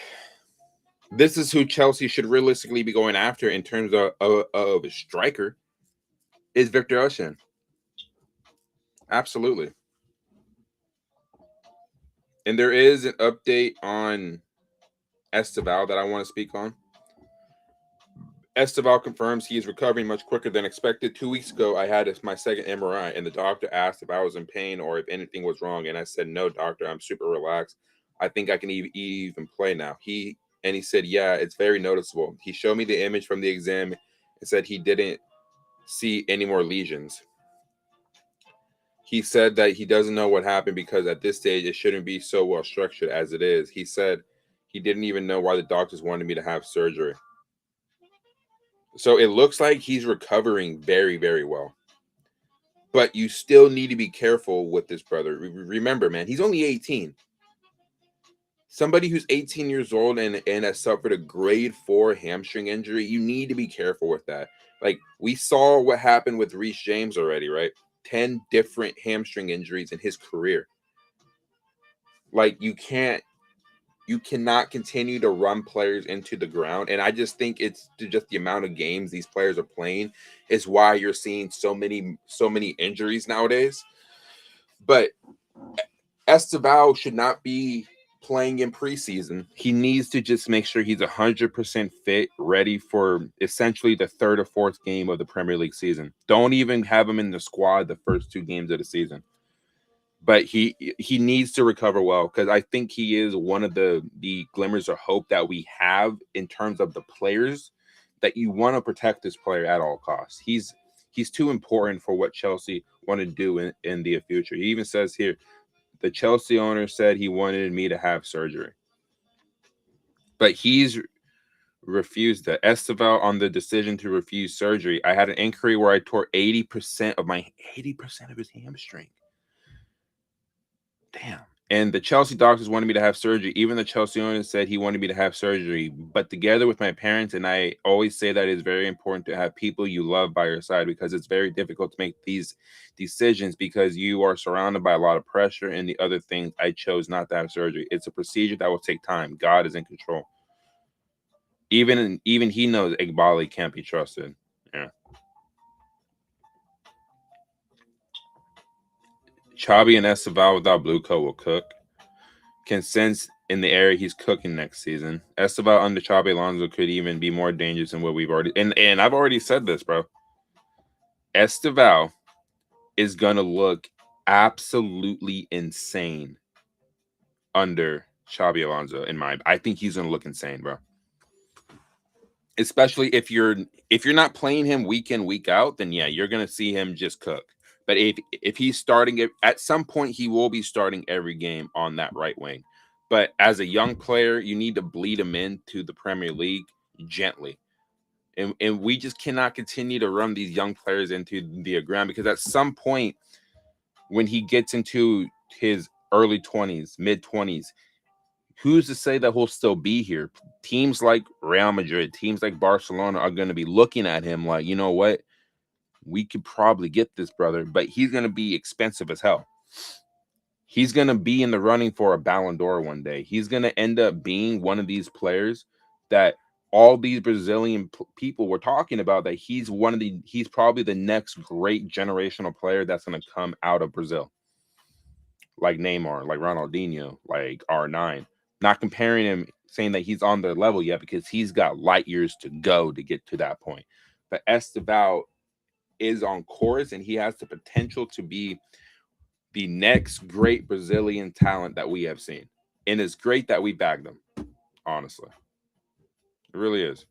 This is who Chelsea should realistically be going after in terms of a striker. Is Victor Osimhen? Absolutely. And there is an update on Esteval that I want to speak on. Esteval confirms he is recovering much quicker than expected. 2 weeks ago, I had my second MRI, and the doctor asked if I was in pain or if anything was wrong. And I said, "No, doctor, I'm super relaxed. I think I can even play now." He said, "Yeah, it's very noticeable." He showed me the image from the exam and said he didn't see any more lesions. He said that he doesn't know what happened because at this stage, it shouldn't be so well structured as it is. He said he didn't even know why the doctors wanted me to have surgery. So it looks like he's recovering very, very well. But you still need to be careful with this brother. Remember, man, he's only 18. Somebody who's 18 years old and has suffered a grade 4 hamstring injury, you need to be careful with that. Like, we saw what happened with Reece James already, right? 10 different hamstring injuries in his career. Like, you cannot continue to run players into the ground. And I just think it's just the amount of games these players are playing is why you're seeing so many injuries nowadays. But Esteval should not be playing in preseason. He needs to just make sure he's 100% fit, ready for essentially the third or fourth game of the Premier League season. Don't even have him in the squad the first 2 games of the season. But he needs to recover well, because I think he is one of the glimmers of hope that we have in terms of the players that you want to protect this player at all costs. He's too important for what Chelsea want to do in the future. He even says here, the Chelsea owner said he wanted me to have surgery, but he's refused that. Esteval on the decision to refuse surgery. I had an injury where I tore 80% of his hamstring. Damn. And the Chelsea doctors wanted me to have surgery. Even the Chelsea owner said he wanted me to have surgery. But together with my parents, and I always say that it's very important to have people you love by your side, because it's very difficult to make these decisions because you are surrounded by a lot of pressure and the other things. I chose not to have surgery. It's a procedure that will take time. God is in control. Even he knows Igbali can't be trusted. Yeah. Xabi and Esteval without Blue Coat will cook. Can sense in the area he's cooking next season. Esteval under Xabi Alonso could even be more dangerous than what we've already. And I've already said this, bro. Esteval is gonna look absolutely insane under Xabi Alonso. I think he's gonna look insane, bro. Especially if you're not playing him week in, week out, then yeah, you're gonna see him just cook. But if he's starting it, at some point he will be starting every game on that right wing. But as a young player, you need to bleed him into the Premier League gently. And we just cannot continue to run these young players into the ground, because at some point when he gets into his early 20s, mid 20s, who's to say that he'll still be here? Teams like Real Madrid, teams like Barcelona are going to be looking at him like, you know what? We could probably get this brother, but he's going to be expensive as hell. He's going to be in the running for a Ballon d'Or one day. He's going to end up being one of these players that all these Brazilian people were talking about, that he's probably the next great generational player that's going to come out of Brazil. Like Neymar, like Ronaldinho, like R9. Not comparing him, saying that he's on their level yet, because he's got light years to go to get to that point. But Esteval is on course, and he has the potential to be the next great Brazilian talent that we have seen. And it's great that we bagged him, honestly. It really is.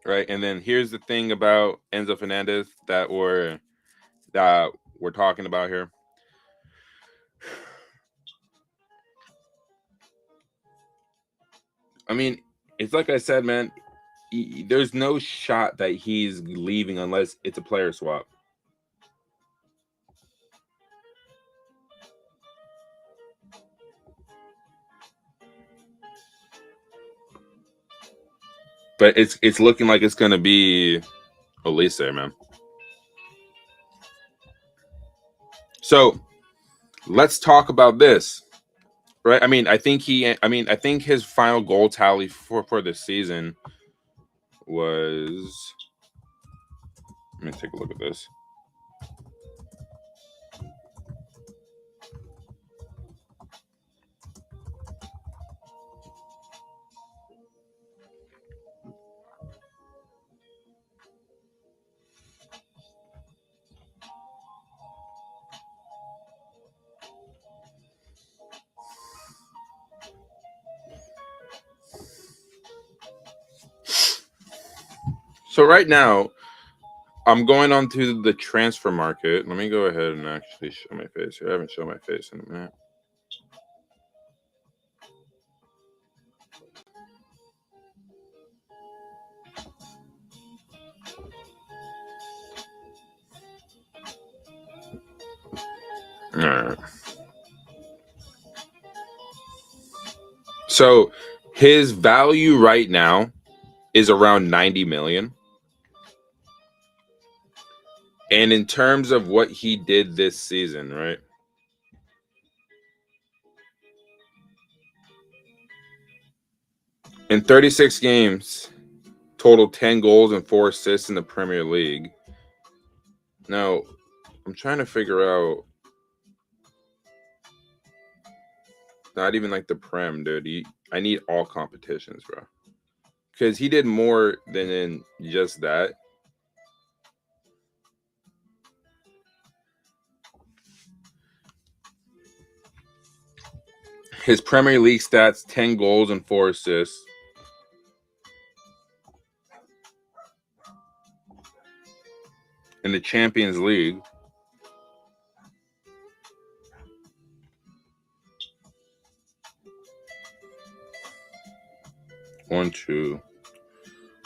Right. And then here's the thing about Enzo Fernandez that we're talking about here. I mean, it's like I said, man, there's no shot that he's leaving unless it's a player swap. But it's looking like it's going to be Olise, man. So let's talk about this. Right. I think his final goal tally for this season was, let me take a look at this. So right now, I'm going on to the transfer market. Let me go ahead and actually show my face here. I haven't shown my face in a minute. All right. So his value right now is around 90 million. And in terms of what he did this season, right? In 36 games, total 10 goals and 4 assists in the Premier League. Now, I'm trying to figure out. Not even like the Prem, dude. I need all competitions, bro. Because he did more than in just that. His Premier League stats: 10 goals and 4 assists. In the Champions League,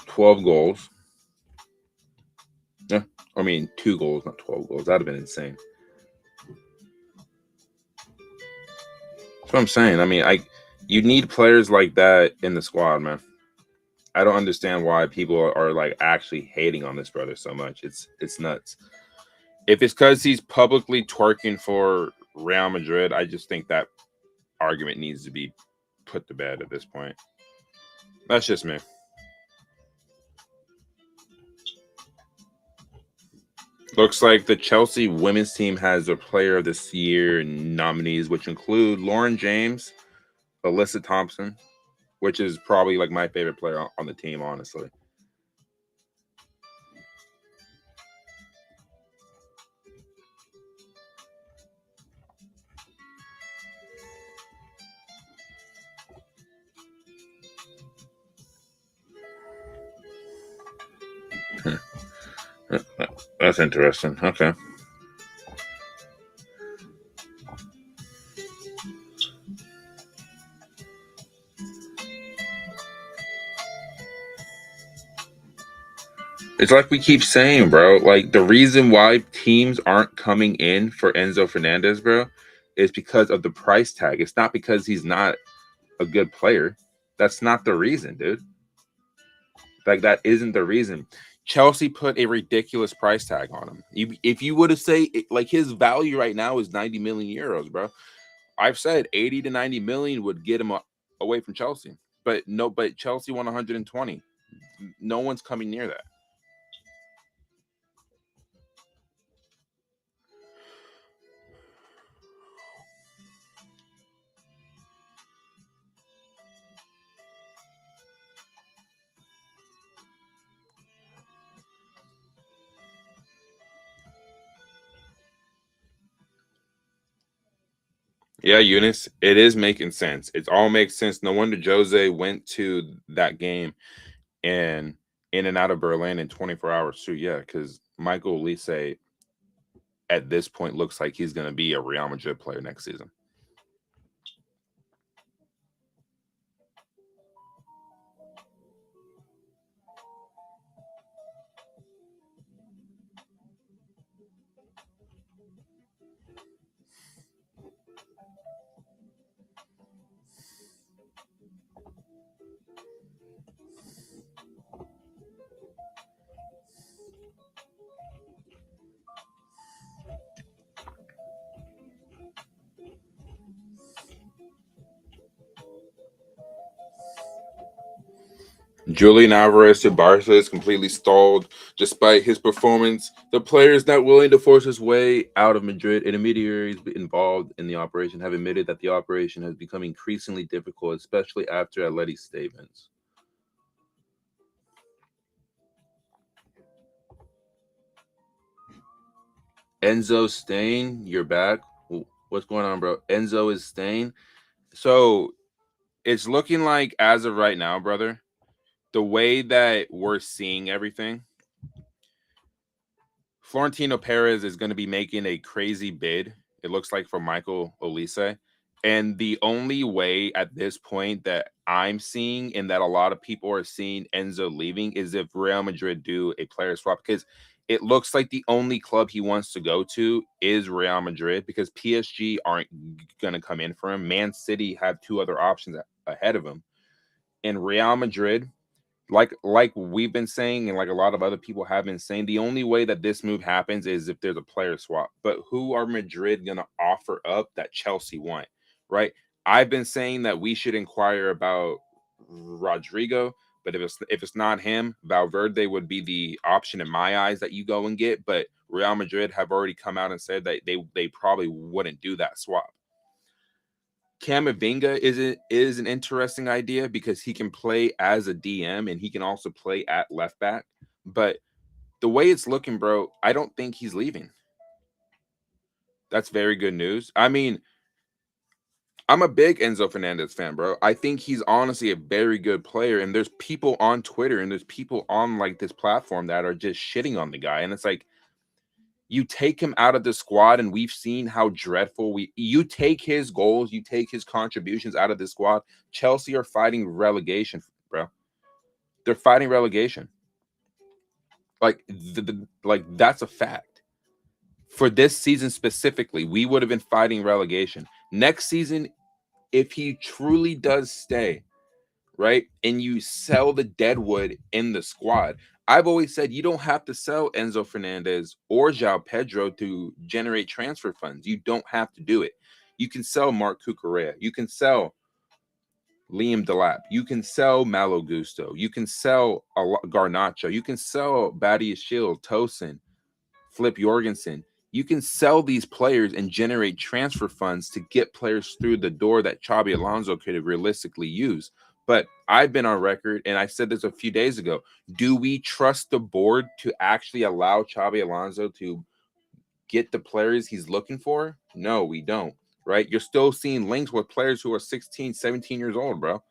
12 goals. Yeah, I mean 2 goals, not 12 goals. That'd have been insane. That's what I'm saying. I mean, you need players like that in the squad, man. I don't understand why people are like actually hating on this brother so much. It's nuts. If it's because he's publicly twerking for Real Madrid, I just think that argument needs to be put to bed at this point. That's just me. Looks like the Chelsea women's team has a player of this year nominees, which include Lauren James, Alyssa Thompson, which is probably like my favorite player on the team, honestly. That's interesting. Okay. It's like we keep saying, bro. Like the reason why teams aren't coming in for Enzo Fernandez, bro, is because of the price tag. It's not because he's not a good player. That's not the reason, dude. Like that isn't the reason. Chelsea put a ridiculous price tag on him. If you would have say like his value right now is 90 million euros, bro. I've said 80 to 90 million would get him away from Chelsea. But no, but Chelsea won 120. No one's coming near that. Yeah, Eunice, it is making sense. It all makes sense. No wonder Jose went to that game and in and out of Berlin in 24 hours too. Yeah, because Michael Olise at this point looks like he's going to be a Real Madrid player next season. Julian Alvarez to Barca is completely stalled despite his performance. The player is not willing to force his way out of Madrid. Intermediaries involved in the operation have admitted that the operation has become increasingly difficult, especially after Atleti's statements. Enzo staying, you're back. What's going on, bro? Enzo is staying. So it's looking like, as of right now, brother, the way that we're seeing everything, Florentino Perez is going to be making a crazy bid, it looks like, for Michael Olise. And the only way at this point that I'm seeing and that a lot of people are seeing Enzo leaving is if Real Madrid do a player swap, because it looks like the only club he wants to go to is Real Madrid, because PSG aren't going to come in for him. Man City have 2 other options ahead of him. And Real Madrid, like we've been saying, and like a lot of other people have been saying, the only way that this move happens is if there's a player swap. But who are Madrid gonna offer up that Chelsea want, right? I've been saying that we should inquire about Rodrigo, But if it's not him, Valverde would be the option in my eyes that you go and get. But Real Madrid have already come out and said that they probably wouldn't do that swap. Camavinga is an interesting idea because he can play as a DM and he can also play at left back. But the way it's looking, bro, I don't think he's leaving. That's very good news. I mean, I'm a big Enzo Fernandez fan, bro. I think he's honestly a very good player. And there's people on Twitter and there's people on like this platform that are just shitting on the guy. And it's like, you take him out of the squad, and we've seen how dreadful you take his goals, you take his contributions out of the squad. Chelsea are fighting relegation, bro. They're fighting relegation. Like like that's a fact. For this season specifically, we would have been fighting relegation. Next season, if he truly does stay, right, and you sell the deadwood in the squad, I've always said you don't have to sell Enzo Fernandez or João Pedro to generate transfer funds. You don't have to do it. You can sell Mark Cucurella. You can sell Liam Delap. You can sell Malo Gusto. You can sell Garnacho. You can sell Badia Shield, Tosin, Flip Jorgensen. You can sell these players and generate transfer funds to get players through the door that Xabi Alonso could have realistically used. But I've been on record, and I said this a few days ago. Do we trust the board to actually allow Xabi Alonso to get the players he's looking for? No, we don't, right? You're still seeing links with players who are 16, 17 years old, bro.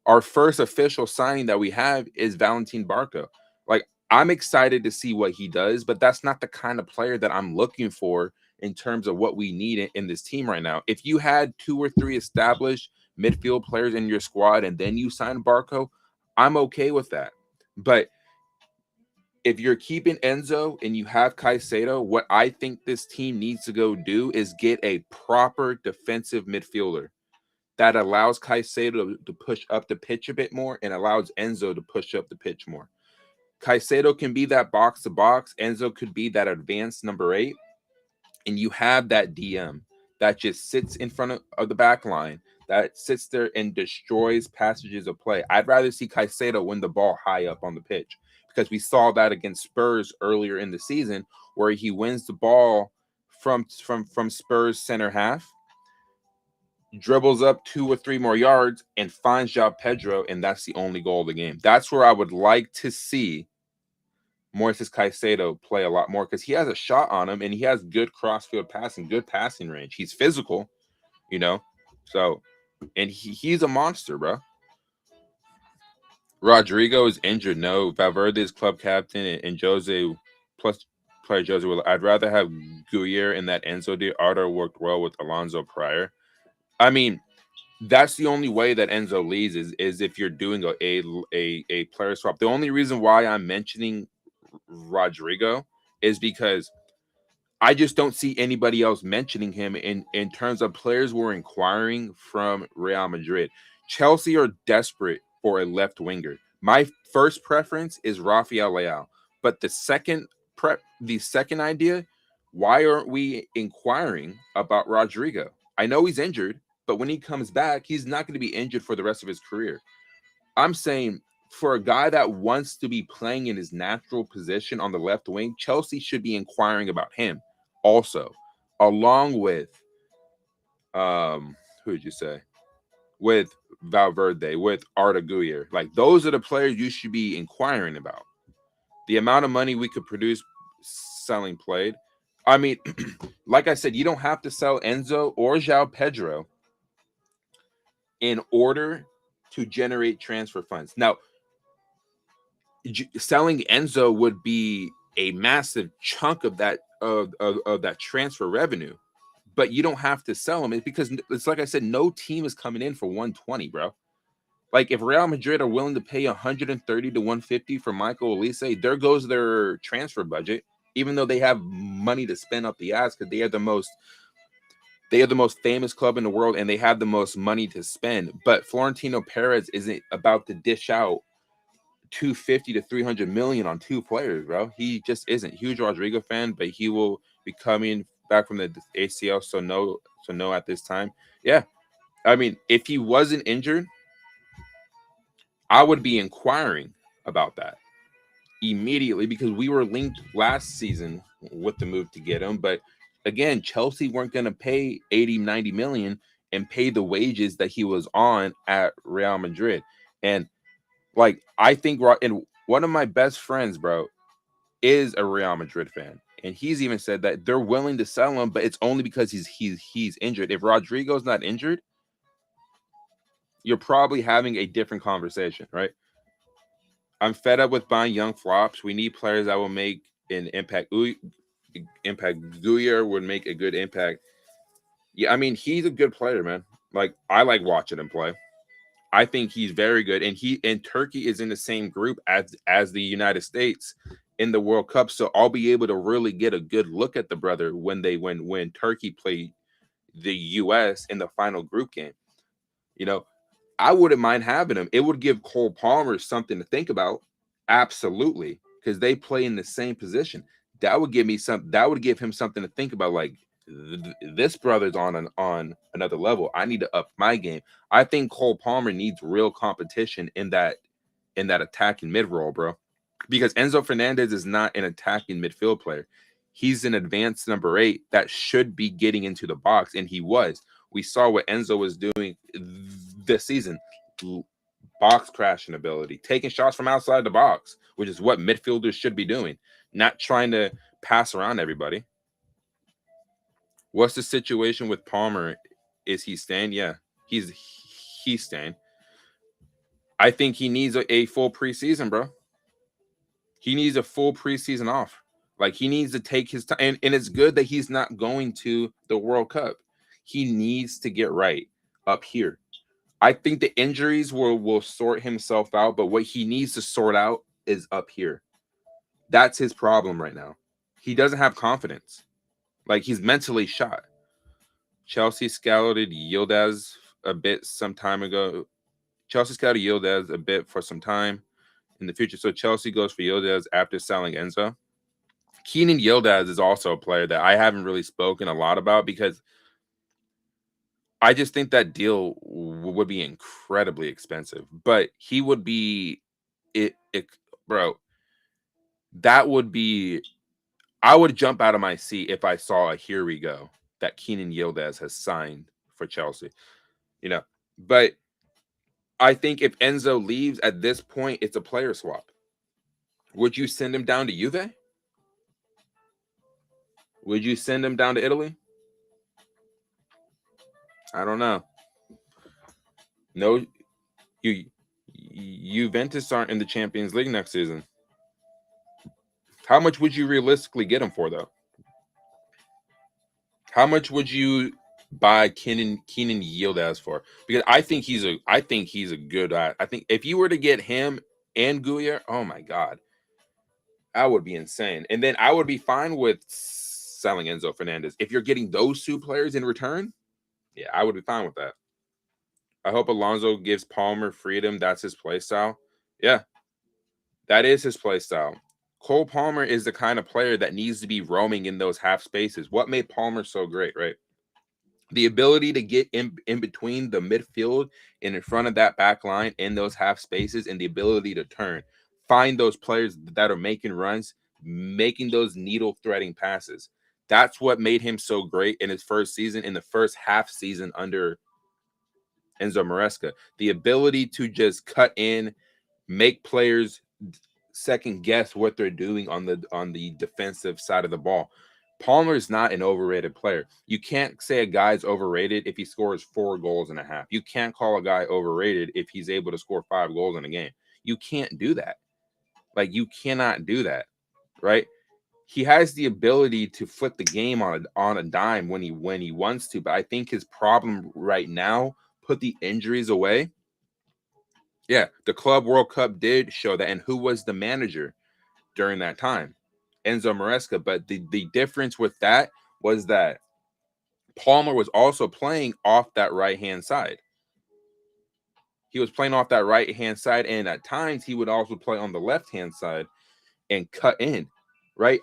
Our first official signing that we have is Valentin Barco. Like, I'm excited to see what he does, but that's not the kind of player that I'm looking for in terms of what we need in this team right now. If you had 2 or 3 established midfield players in your squad and then you sign Barco, I'm okay with that. But if you're keeping Enzo and you have Caicedo, what I think this team needs to go do is get a proper defensive midfielder that allows Caicedo to push up the pitch a bit more and allows Enzo to push up the pitch more. Caicedo can be that box to box. Enzo could be that advanced number 8. And you have that DM that just sits in front of the back line, that sits there and destroys passages of play. I'd rather see Caicedo win the ball high up on the pitch because we saw that against Spurs earlier in the season where he wins the ball from Spurs center half, dribbles up 2 or 3 more yards and finds João Pedro, and that's the only goal of the game. That's where I would like to see Moises Caicedo play a lot more because he has a shot on him and he has good crossfield passing, good passing range. He's physical, you know. So, and he's a monster, bro. Rodrigo is injured. No, Valverde is club captain, and Jose plus player Jose will. I'd rather have Guyer in that Enzo deal. Ardo worked well with Alonso prior. I mean, that's the only way that Enzo leaves is if you're doing a player swap. The only reason why I'm mentioning Rodrigo is because I just don't see anybody else mentioning him in terms of players we're inquiring from Real Madrid. Chelsea are desperate for a left winger. My first preference is Rafael Leao, but the second idea, why aren't we inquiring about Rodrigo? I know he's injured, but when he comes back, he's not going to be injured for the rest of his career. I'm saying for a guy that wants to be playing in his natural position on the left wing, Chelsea should be inquiring about him also, along with who did you say? With Valverde, with Arda Guyer. Like, those are the players you should be inquiring about. The amount of money we could produce selling played. I mean, like I said, you don't have to sell Enzo or João Pedro in order to generate transfer funds. Now, selling Enzo would be a massive chunk of that of that transfer revenue, but you don't have to sell him because it's like I said, no team is coming in for 120, bro. Like, if Real Madrid are willing to pay 130 to 150 for Michael Olise, there goes their transfer budget, even though they have money to spend up the ass because they are the most famous club in the world and they have the most money to spend. But Florentino Perez isn't about to dish out 250 to 300 million on 2 players, bro. He just isn't. Huge Rodrigo fan, but he will be coming back from the ACL, so no at this time. Yeah. I mean, if he wasn't injured, I would be inquiring about that immediately because we were linked last season with the move to get him. But again, Chelsea weren't going to pay 80, 90 million and pay the wages that he was on at Real Madrid. And like, I think, and one of my best friends, bro, is a Real Madrid fan. And he's even said that they're willing to sell him, but it's only because he's injured. If Rodrigo's not injured, you're probably having a different conversation, right? I'm fed up with buying young flops. We need players that will make an impact. Guyer would make a good impact. Yeah, I mean, he's a good player, man. Like, I like watching him play. I think he's very good, and Turkey is in the same group as the United States in the World Cup, so I'll be able to really get a good look at the brother when Turkey played the U.S. in the final group game. You know, I wouldn't mind having him. It would give Cole Palmer something to think about, absolutely, because they play in the same position. That would give me some. That would give him something to think about. Like, this brother's on another level. I need to up my game. I think Cole Palmer needs real competition in that attacking mid role, bro. Because Enzo Fernandez is not an attacking midfield player. He's an advanced number 8 that should be getting into the box, and he was. We saw what Enzo was doing this season. Box crashing ability, taking shots from outside the box, which is what midfielders should be doing, not trying to pass around everybody. What's the situation with Palmer? Is he staying? Yeah, he's staying. I think he needs a full preseason, bro. He needs a full preseason off. Like, he needs to take his time. And it's good that he's not going to the World Cup. He needs to get right up here. I think the injuries will sort himself out, but what he needs to sort out is up here. That's his problem right now. He doesn't have confidence. Like, he's mentally shot. Chelsea scouted Yildiz a bit some time ago. Chelsea scouted Yildiz a bit for some time in the future. So Chelsea goes for Yildiz after selling Enzo. Keenan Yildiz is also a player that I haven't really spoken a lot about because I just think that deal would be incredibly expensive. But he would be bro. That would be. I would jump out of my seat if I saw a here we go that Keenan Yildiz has signed for Chelsea. You know, but I think if Enzo leaves at this point, it's a player swap. Would you send him down to Juve? Would you send him down to Italy? I don't know. No, Juventus aren't in the Champions League next season. How much would you realistically get him for, though? How much would you buy Keenan Yildiz for? Because I think he's a good. I think if you were to get him and Guyer, oh my god, that would be insane. And then I would be fine with selling Enzo Fernandez if you're getting those two players in return. Yeah, I would be fine with that. I hope Alonso gives Palmer freedom. That's his play style. Yeah, that is his play style. Cole Palmer is the kind of player that needs to be roaming in those half spaces. What made Palmer so great, right? The ability to get in between the midfield and in front of that back line in those half spaces, and the ability to turn, find those players that are making runs, making those needle threading passes. That's what made him so great in his first season, in the first half season under Enzo Maresca. The ability to just cut in, make players second guess what they're doing on the defensive side of the ball. Palmer is not an overrated player. You can't say a guy's overrated if he scores 4 goals and a half. You can't call a guy overrated if he's able to score 5 goals in a game. You can't do that. Like, you cannot do that, right? He has the ability to flip the game on a dime when he wants to, but I think his problem right now, put the injuries away. Yeah, the Club World Cup did show that. And who was the manager during that time? Enzo Maresca. But the difference with that was that Palmer was also playing off that right-hand side. He was playing off that right-hand side, and at times he would also play on the left-hand side and cut in, right?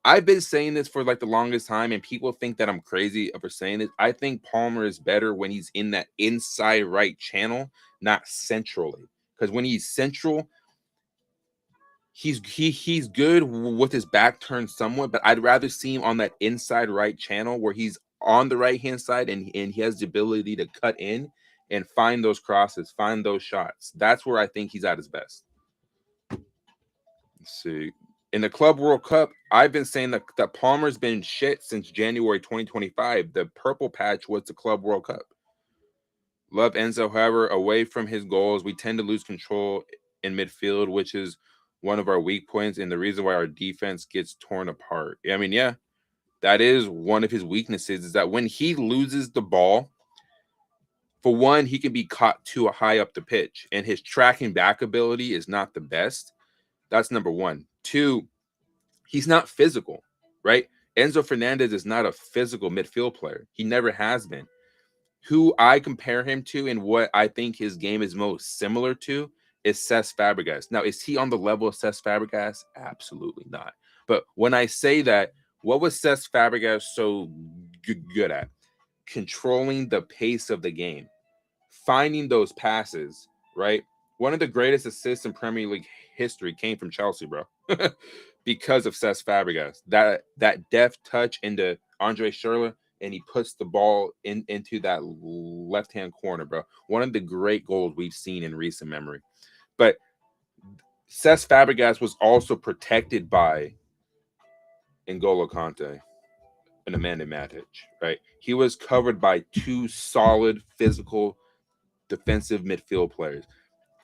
I've been saying this for like the longest time, and people think that I'm crazy for saying this. I think Palmer is better when he's in that inside right channel, not centrally. because when he's central, he's good with his back turned somewhat, but I'd rather see him on that inside right channel where he's on the right hand side and he has the ability to cut in and find those crosses, find those shots. That's where I think he's at his best. Let's see. In the Club World Cup, I've been saying that Palmer's been shit since January 2025. The purple patch was the Club World Cup. Love Enzo, however, away from his goals, we tend to lose control in midfield, which is one of our weak points and the reason why our defense gets torn apart. I mean, yeah, that is one of his weaknesses, is that when he loses the ball, for one, he can be caught too high up the pitch, and his tracking back ability is not the best. That's number one. Two, he's not physical, right? Enzo Fernandez is not a physical midfield player. He never has been. Who I compare him to and what I think his game is most similar to is Cesc Fabregas. Now, is he on the level of Cesc Fabregas? Absolutely not. But when I say that, what was Cesc Fabregas so good at? Controlling the pace of the game, finding those passes, right? One of the greatest assists in Premier League history came from Chelsea, bro. Because of Cesc Fabregas. That deft touch into Andre Schürrle, and he puts the ball into that left-hand corner, bro. One of the great goals we've seen in recent memory. But Cesc Fabregas was also protected by N'Golo Kante and Amanda Matic, right? He was covered by two solid physical defensive midfield players.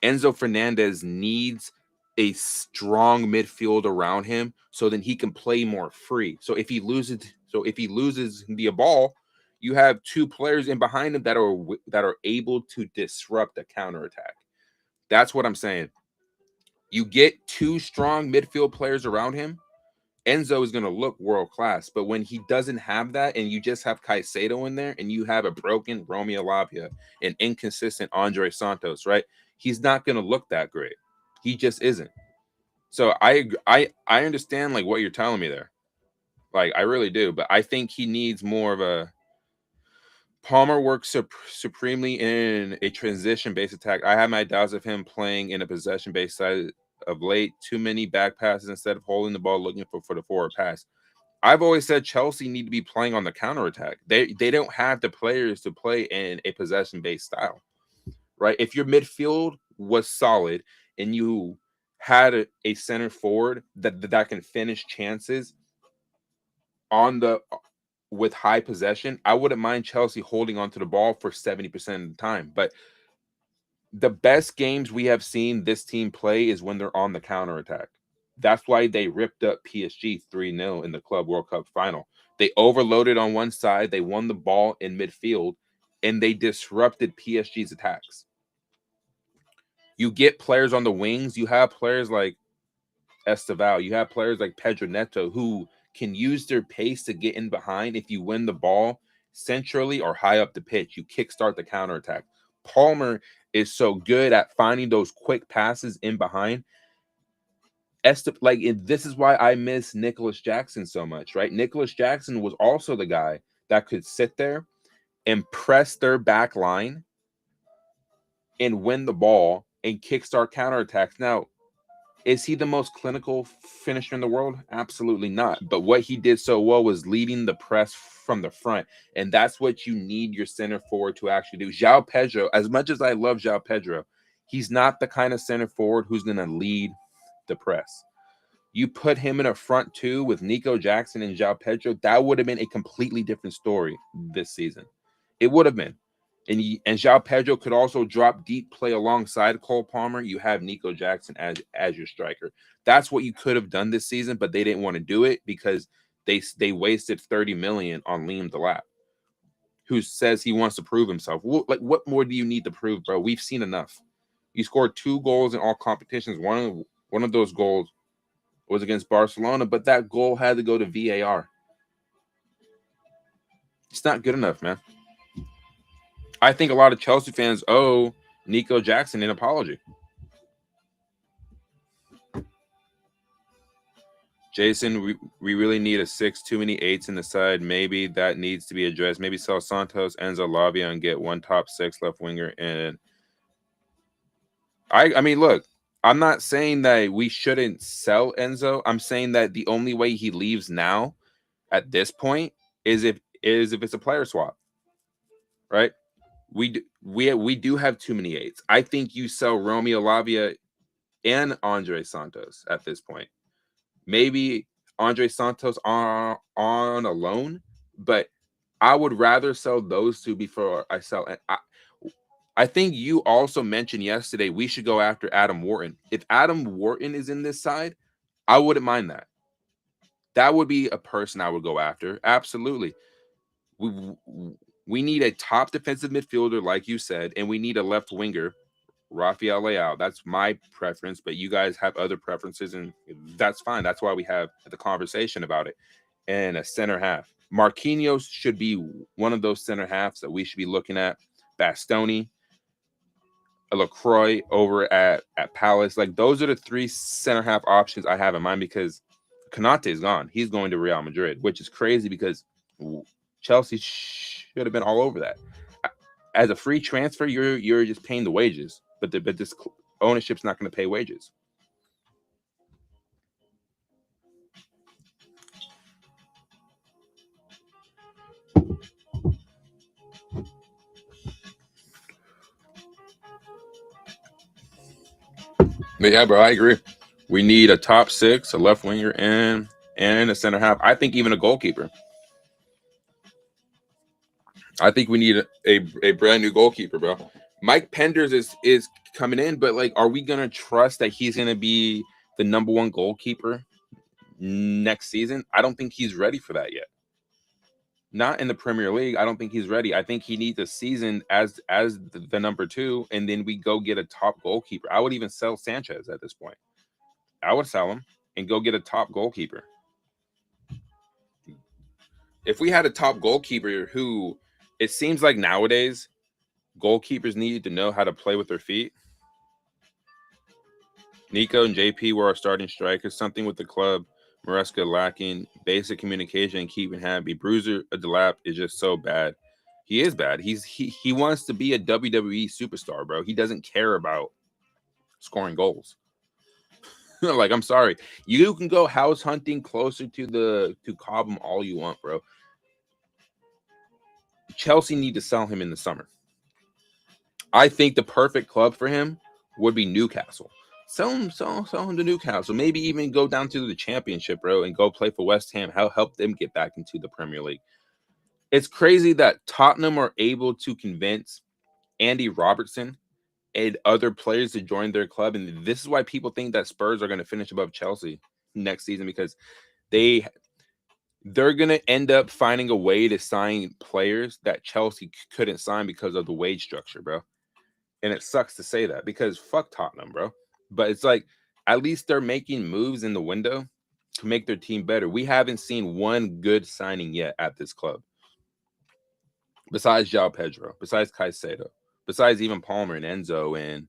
Enzo Fernandez needs a strong midfield around him so then he can play more free. So if he loses the ball, you have two players in behind him that are able to disrupt the counterattack. That's what I'm saying. You get two strong midfield players around him, Enzo is going to look world class. But when he doesn't have that and you just have Caicedo in there and you have a broken Romeo Lavia, an inconsistent Andre Santos, right? He's not going to look that great. He just isn't. So I understand like what you're telling me there. Like I really do, but I think he needs more of a Palmer works supremely in a transition-based attack. I have my doubts of him playing in a possession-based side of late. Too many back passes instead of holding the ball looking for the forward pass. I've always said Chelsea need to be playing on the counterattack. They don't have the players to play in a possession-based style, right? If your midfield was solid and you had a center forward that can finish chances on the with high possession, I wouldn't mind Chelsea holding onto the ball for 70% of the time. But the best games we have seen this team play is when they're on the counterattack. That's why they ripped up PSG 3-0 in the Club World Cup final. They overloaded on one side, they won the ball in midfield, and they disrupted PSG's attacks. You get players on the wings, you have players like Esteval, you have players like Pedro Neto who can use their pace to get in behind. If you win the ball centrally or high up the pitch, you kickstart the counterattack. Palmer is so good at finding those quick passes in behind. This is why I miss Nicholas Jackson so much, right? Nicholas Jackson was also the guy that could sit there and press their back line and win the ball and kickstart counterattacks. Now, is he the most clinical finisher in the world? Absolutely not. But what he did so well was leading the press from the front. And that's what you need your center forward to actually do. João Pedro, as much as I love João Pedro, he's not the kind of center forward who's going to lead the press. You put him in a front two with Nico Jackson and João Pedro, that would have been a completely different story this season. It would have been. And João Pedro could also drop deep, play alongside Cole Palmer. You have Nico Jackson as your striker. That's what you could have done this season, but they didn't want to do it because they wasted 30 million on Liam Delap, who says he wants to prove himself. What more do you need to prove, bro? We've seen enough. You scored 2 goals in all competitions. One of those goals was against Barcelona, but that goal had to go to VAR. It's not good enough, man. I think a lot of Chelsea fans owe Nico Jackson an apology. Jason, we really need a 6, too many 8s in the side. Maybe that needs to be addressed. Maybe sell Santos, Enzo Lavia, and get one top 6 left winger and I mean, look, I'm not saying that we shouldn't sell Enzo. I'm saying that the only way he leaves now at this point is if it's a player swap, right? We do have too many eights. I think you sell Romeo Lavia and Andre Santos at this point. Maybe Andre Santos on a loan, but I would rather sell those two before I sell. I think you also mentioned yesterday we should go after Adam Wharton. If Adam Wharton is in this side, I wouldn't mind that. That would be a person I would go after. Absolutely. We we need a top defensive midfielder, like you said, and we need a left winger, Rafael Leao. That's my preference, but you guys have other preferences, and that's fine. That's why we have the conversation about it. And a center half. Marquinhos should be one of those center halves that we should be looking at. Bastoni, LaCroix over at Palace. Like those are the three center half options I have in mind because Konate is gone. He's going to Real Madrid, which is crazy because Chelsea should have been all over that. As a free transfer, you're just paying the wages, but this ownership's not going to pay wages. But yeah, bro, I agree. We need a top six, a left winger, and a center half. I think even a goalkeeper. I think we need a brand new goalkeeper, bro. Mike Penders is coming in, but like, are we gonna trust that he's gonna be the number one goalkeeper next season? I don't think he's ready for that yet. Not in the Premier League. I don't think he's ready. I think he needs a season as the number two, and then we go get a top goalkeeper. I would even sell Sanchez at this point. I would sell him and go get a top goalkeeper. If we had a top goalkeeper who it seems like nowadays goalkeepers need to know how to play with their feet. Nico and JP were our starting strikers. Something with the club, Maresca lacking basic communication and keeping happy. Bruiser Delap is just so bad. He is bad. He wants to be a WWE superstar, bro. He doesn't care about scoring goals. Like, I'm sorry. You can go house hunting closer to Cobham all you want, bro. Chelsea need to sell him in the summer. I think the perfect club for him would be Newcastle. Sell him to Newcastle. Maybe even go down to the Championship, bro, and go play for West Ham. Help them get back into the Premier League. It's crazy that Tottenham are able to convince Andy Robertson and other players to join their club, and this is why people think that Spurs are going to finish above Chelsea next season because they're going to end up finding a way to sign players that Chelsea couldn't sign because of the wage structure, bro. And it sucks to say that because fuck Tottenham, bro. But it's like at least they're making moves in the window to make their team better. We haven't seen one good signing yet at this club. Besides João Pedro, besides Caicedo, besides even Palmer and Enzo and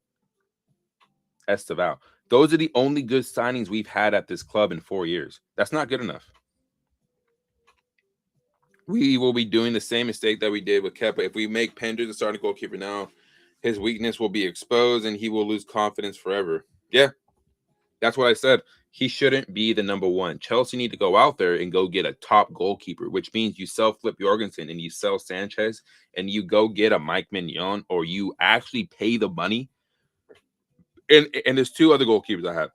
Esteval. Those are the only good signings we've had at this club in 4 years. That's not good enough. We will be doing the same mistake that we did with Kepa. If we make Penders the starting goalkeeper now, his weakness will be exposed and he will lose confidence forever. Yeah, that's what I said. He shouldn't be the number one. Chelsea need to go out there and go get a top goalkeeper, which means you sell Flip Jorgensen and you sell Sanchez and you go get a Mike Mignon, or you actually pay the money. And there's two other goalkeepers I have.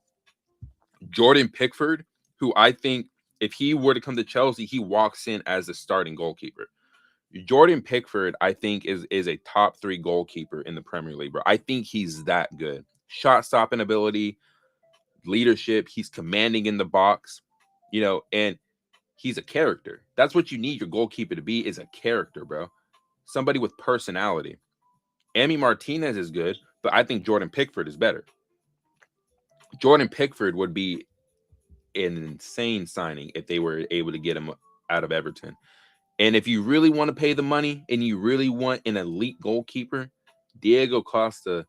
Jordan Pickford, who I think if he were to come to Chelsea, he walks in as a starting goalkeeper. Jordan Pickford, I think, is a top 3 goalkeeper in the Premier League, bro. I think he's that good. Shot stopping ability, leadership. He's commanding in the box, and he's a character. That's what you need your goalkeeper to be, is a character, bro. Somebody with personality. Emi Martinez is good, but I think Jordan Pickford is better. Jordan Pickford would be an insane signing if they were able to get him out of Everton. And if you really want to pay the money and you really want an elite goalkeeper, Diego Costa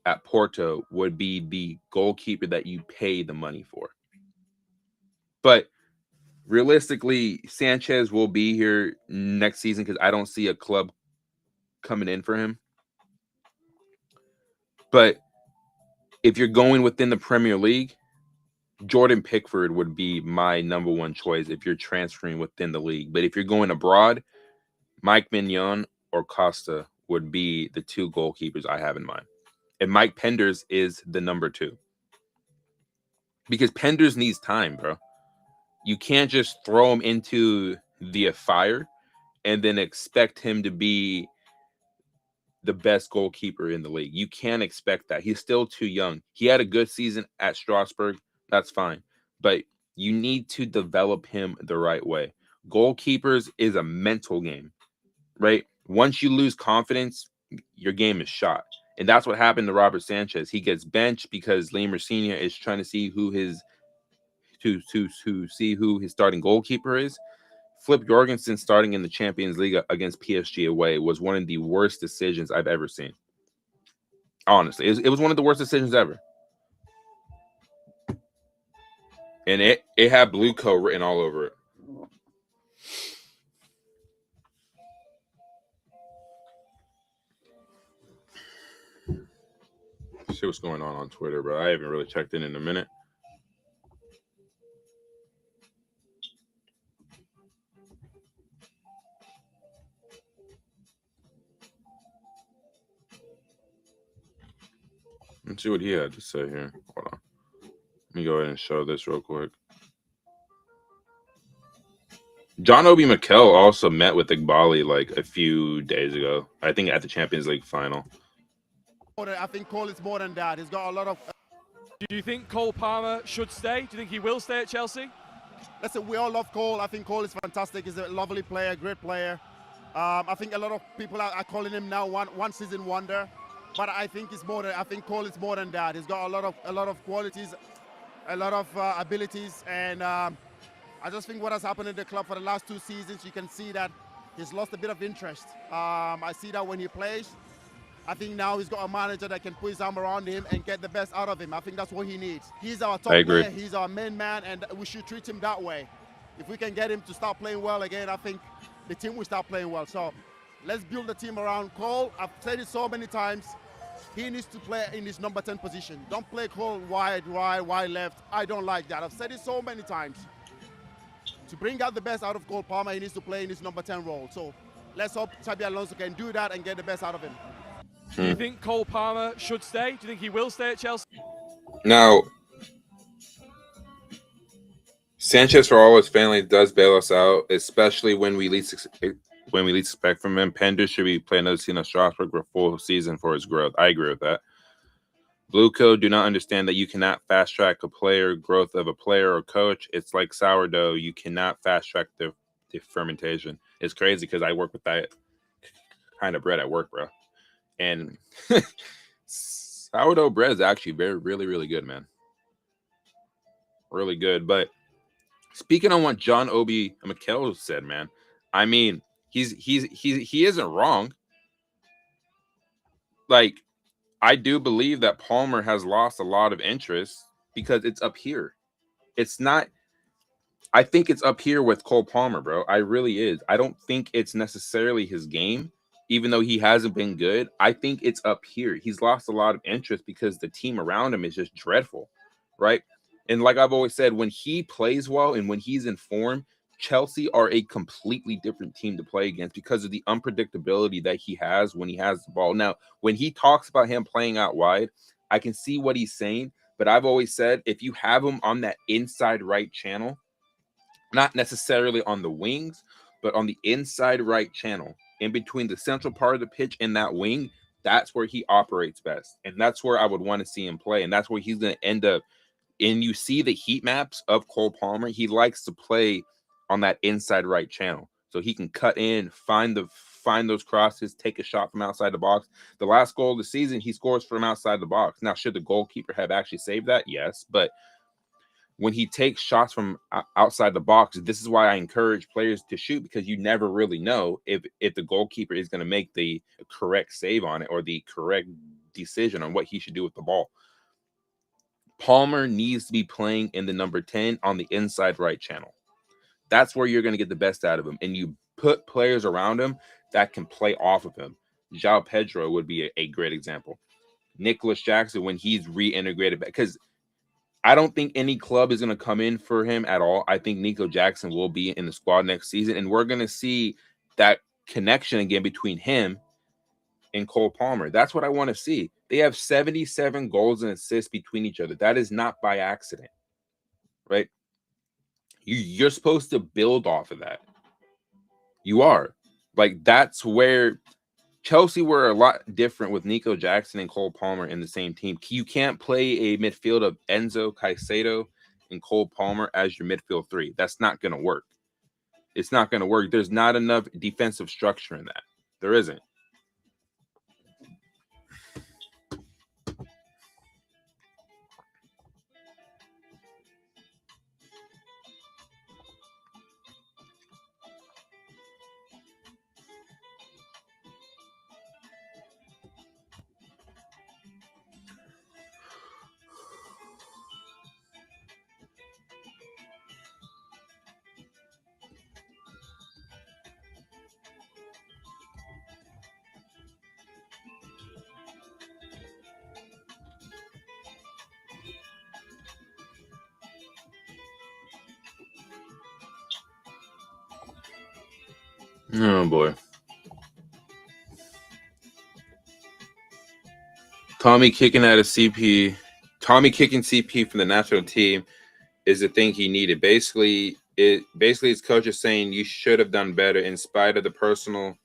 at Porto would be the goalkeeper that you pay the money for. But realistically, Sanchez will be here next season because I don't see a club coming in for him. But If you're going within the Premier League, Jordan Pickford would be my number one choice if you're transferring within the league. But if you're going abroad, Mike Mignon or Costa would be the two goalkeepers I have in mind. And Mike Penders is the number two. Because Penders needs time, bro. You can't just throw him into the fire and then expect him to be the best goalkeeper in the league. You can't expect that. He's still too young. He had a good season at Strasbourg. That's fine. But you need to develop him the right way. Goalkeepers is a mental game, right? Once you lose confidence, your game is shot. And that's what happened to Robert Sanchez. He gets benched because Liam Senior is trying to see who his starting goalkeeper is. Flip Jorgensen starting in the Champions League against PSG away was one of the worst decisions I've ever seen. Honestly, it was one of the worst decisions ever. And it had blue coat written all over it. See what's going on Twitter, bro. I haven't really checked in a minute. Let's see what he had to say here. Hold on. Let me go ahead and show this real quick. John Obi Mikel also met with Igbali like a few days ago. I think at the Champions League final. I think Cole is more than that. He's got a lot of... Do you think Cole Palmer should stay? Do you think he will stay at Chelsea? Listen, we all love Cole. I think Cole is fantastic. He's a lovely player, great player. I think a lot of people are calling him now one season wonder, but I think it's more than. I think Cole is more than that. He's got a lot of qualities, a lot of abilities, and I just think what has happened in the club for the last 2 seasons, you can see that he's lost a bit of interest. I see that when he plays. I think now he's got a manager that can put his arm around him and get the best out of him. I think that's what he needs. He's our top player, he's our main man, and we should treat him that way. If we can get him to start playing well again, I think the team will start playing well. So let's build the team around Cole. I've said it so many times. He needs to play in his number 10 position. Don't play Cole wide right, wide left. I don't like that. I've said it so many times. To bring out the best out of Cole Palmer, he needs to play in his number 10 role. So let's hope Xabi Alonso can do that and get the best out of him. Do you think Cole Palmer should stay? Do you think he will stay at Chelsea? Now, Sanchez, for all his family, does bail us out, especially when we least expect from him. Penders should be playing another season at Strasbourg for a full season for his growth. I agree with that. Blue Code do not understand that you cannot fast track a player growth of a player or coach. It's like sourdough. You cannot fast track the fermentation. It's crazy because I work with that kind of bread at work, bro. And sourdough bread is actually really, really good, man. Really good. But speaking on what John Obi Mikel said, man, I mean, he isn't wrong. Like, I do believe that Palmer has lost a lot of interest because it's up here. It's not. I think it's up here with Cole Palmer, bro. I really is. I don't think it's necessarily his game. Even though he hasn't been good, I think it's up here. He's lost a lot of interest because the team around him is just dreadful, right? And like I've always said, when he plays well and when he's in form, Chelsea are a completely different team to play against because of the unpredictability that he has when he has the ball. Now, when he talks about him playing out wide, I can see what he's saying, but I've always said if you have him on that inside right channel, not necessarily on the wings, but on the inside right channel, in between the central part of the pitch and that wing, that's where he operates best. And that's where I would want to see him play. And that's where he's going to end up. And you see the heat maps of Cole Palmer. He likes to play on that inside right channel. So he can cut in, find those crosses, take a shot from outside the box. The last goal of the season, he scores from outside the box. Now, should the goalkeeper have actually saved that? Yes. But when he takes shots from outside the box, this is why I encourage players to shoot, because you never really know if the goalkeeper is going to make the correct save on it or the correct decision on what he should do with the ball. Palmer needs to be playing in the number 10 on the inside right channel. That's where you're going to get the best out of him. And you put players around him that can play off of him. João Pedro would be a great example. Nicholas Jackson when he's reintegrated back. Because I don't think any club is going to come in for him at all. I think Nico Jackson will be in the squad next season, and we're going to see that connection again between him and Cole Palmer. That's what I want to see. They have 77 goals and assists between each other. That is not by accident, right? You're supposed to build off of that. You are. Like, that's where Chelsea were a lot different with Nico Jackson and Cole Palmer in the same team. You can't play a midfield of Enzo, Caicedo, and Cole Palmer as your midfield three. That's not going to work. It's not going to work. There's not enough defensive structure in that. There isn't. Oh, boy. Tommy kicking CP from the national team is the thing he needed. Basically his coach is saying you should have done better in spite of the personnel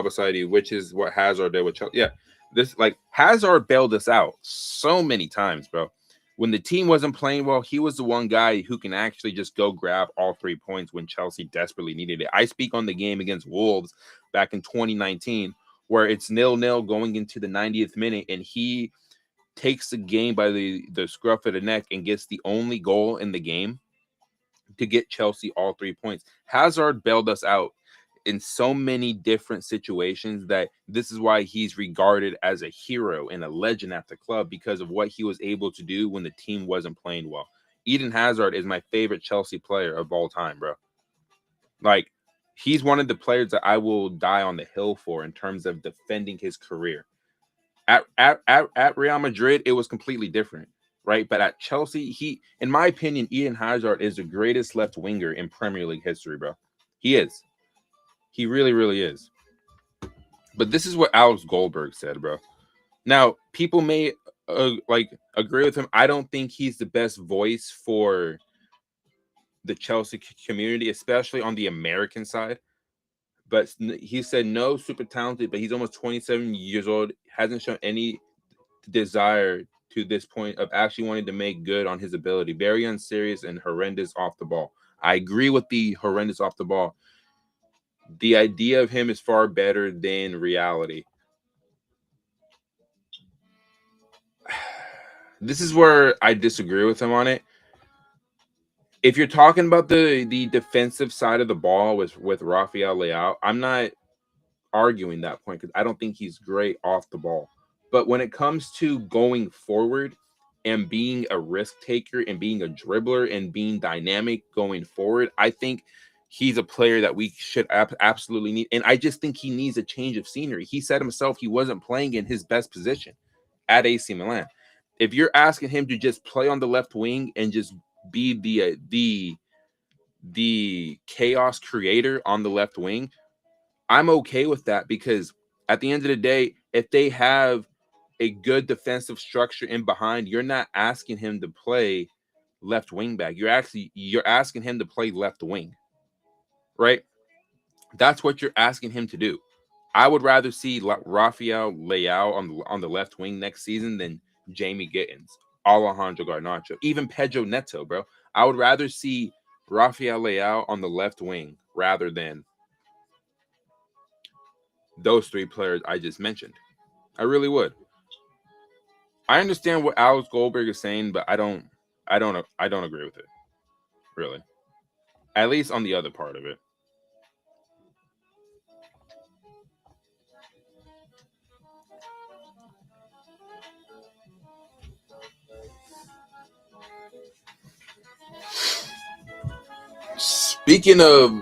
beside you, which is what Hazard did with Chelsea. Yeah, this like Hazard bailed us out so many times, bro. When the team wasn't playing well, he was the one guy who can actually just go grab all 3 points when Chelsea desperately needed it. I speak on the game against Wolves back in 2019, where it's 0-0 going into the 90th minute, and he takes the game by the scruff of the neck and gets the only goal in the game to get Chelsea all 3 points. Hazard bailed us out in so many different situations that this is why he's regarded as a hero and a legend at the club, because of what he was able to do when the team wasn't playing well. Eden Hazard is my favorite Chelsea player of all time, bro. Like, he's one of the players that I will die on the hill for in terms of defending his career. At Real Madrid, it was completely different, right? But at Chelsea, in my opinion, Eden Hazard is the greatest left winger in Premier League history, bro. He is. He really, really is. But this is what Alex Goldberg said, bro. Now, people may agree with him. I don't think he's the best voice for the Chelsea community, especially on the American side. But he said no, super talented, but he's almost 27 years old, hasn't shown any desire to this point of actually wanting to make good on his ability. Very unserious and horrendous off the ball. I agree with the horrendous off the ball. The idea of him is far better than reality. This is where I disagree with him on it. If you're talking about the defensive side of the ball with Rafael Leao, I'm not arguing that point because I don't think he's great off the ball. But when it comes to going forward and being a risk taker and being a dribbler and being dynamic going forward, I think he's a player that we should absolutely need. And I just think he needs a change of scenery. He said himself he wasn't playing in his best position at AC Milan. If you're asking him to just play on the left wing and just be the chaos creator on the left wing, I'm okay with that, because at the end of the day, if they have a good defensive structure in behind, you're not asking him to play left wing back. You're asking him to play left wing, right? That's what you're asking him to do. I would rather see Rafael Leao on the left wing next season than Jamie Gittins, Alejandro Garnacho, even Pedro Neto, bro. I would rather see Rafael Leao on the left wing rather than those 3 players I just mentioned. I really would. I understand what Alex Goldberg is saying, but I don't agree with it. Really. At least on the other part of it. Speaking of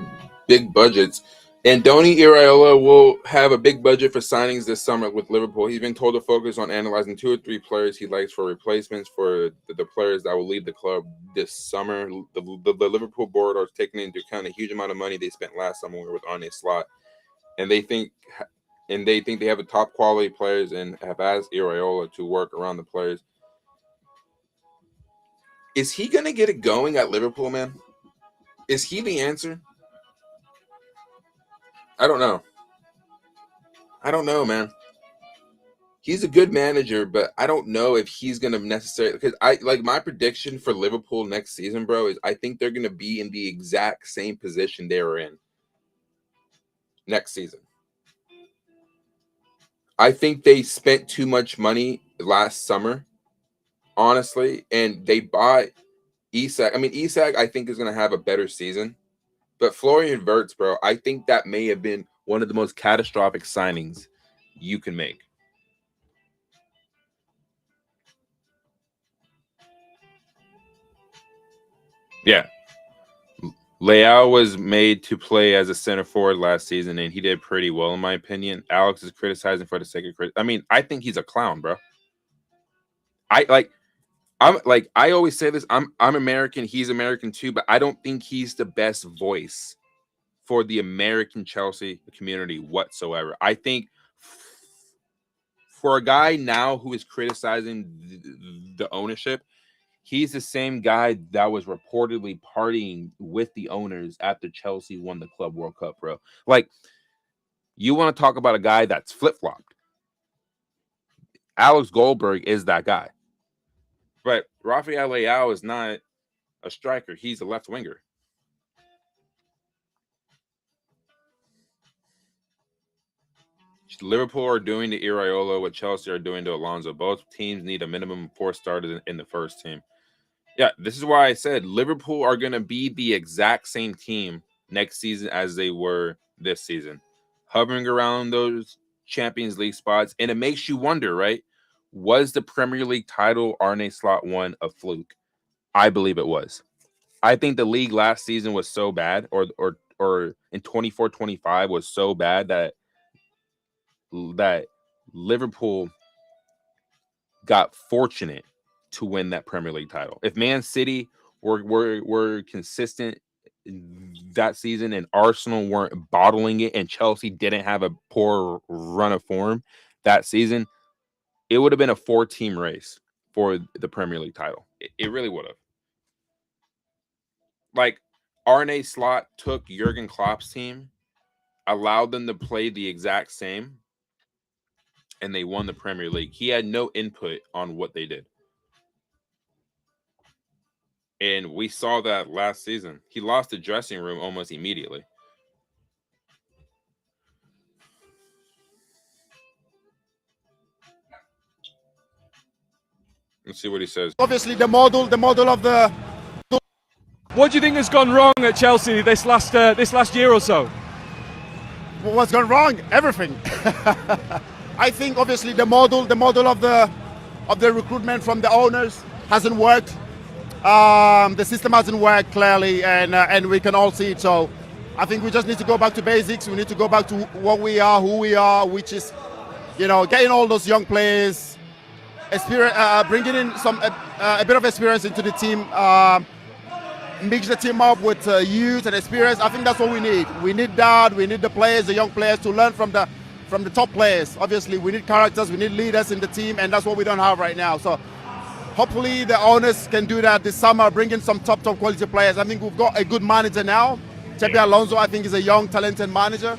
big budgets, Andoni Iraola will have a big budget for signings this summer with Liverpool. He's been told to focus on analyzing 2 or 3 players he likes for replacements for the players that will leave the club this summer. The Liverpool board are taking into account a huge amount of money they spent last summer with Arne Slot, and they think they have a top quality players and have asked Iraola to work around the players. Is he gonna get it going at Liverpool, man? Is he the answer? I don't know. Man. He's a good manager, but I don't know if he's gonna necessarily, because I like my prediction for Liverpool next season, bro, is I think they're gonna be in the exact same position they were in next season. I think they spent too much money last summer, honestly, and they bought Isak. I mean, Isak, I think, is gonna have a better season, but Florian Wirtz, bro, I think that may have been one of the most catastrophic signings you can make. Yeah. Leao was made to play as a center forward last season, and he did pretty well, in my opinion. Alex is criticizing for the sake of I mean, I think he's a clown, bro. I always say this. I'm American. He's American too, but I don't think he's the best voice for the American Chelsea community whatsoever. I think for a guy now who is criticizing the ownership, he's the same guy that was reportedly partying with the owners after Chelsea won the Club World Cup, bro. Like, you want to talk about a guy that's flip-flopped. Alex Goldberg is that guy. But Rafael Leao is not a striker. He's a left winger. Liverpool are doing to Iraola what Chelsea are doing to Alonso. Both teams need a minimum of 4 starters in the first team. Yeah, this is why I said Liverpool are going to be the exact same team next season as they were this season, hovering around those Champions League spots. And it makes you wonder, right? Was the Premier League title Arne Slot won a fluke? I believe it was. I think the league last season was so bad, or in 24-25 was so bad that Liverpool got fortunate to win that Premier League title. If Man City were consistent that season and Arsenal weren't bottling it and Chelsea didn't have a poor run of form that season, it would have been a 4-team race for the Premier League title. It really would have. Like, Arne Slot took Jurgen Klopp's team, allowed them to play the exact same, and they won the Premier League. He had no input on what they did. And we saw that last season. He lost the dressing room almost immediately. Let's see what he says. Obviously, the model of the. What do you think has gone wrong at Chelsea this last year or so? What's gone wrong? Everything. I think obviously the model of the recruitment from the owners hasn't worked. The system hasn't worked clearly, and we can all see it. So I think we just need to go back to basics. We need to go back to what we are, who we are, which is, getting all those young players, experience, bringing in a bit of experience into the team, mix the team up with youth and experience. I think that's what we need. We need that. We need the players, the young players, to learn from the top players. Obviously, we need characters. We need leaders in the team, and that's what we don't have right now. So hopefully the owners can do that this summer, bring in some top quality players. I think we've got a good manager now. Xabi Alonso, I think, is a young, talented manager.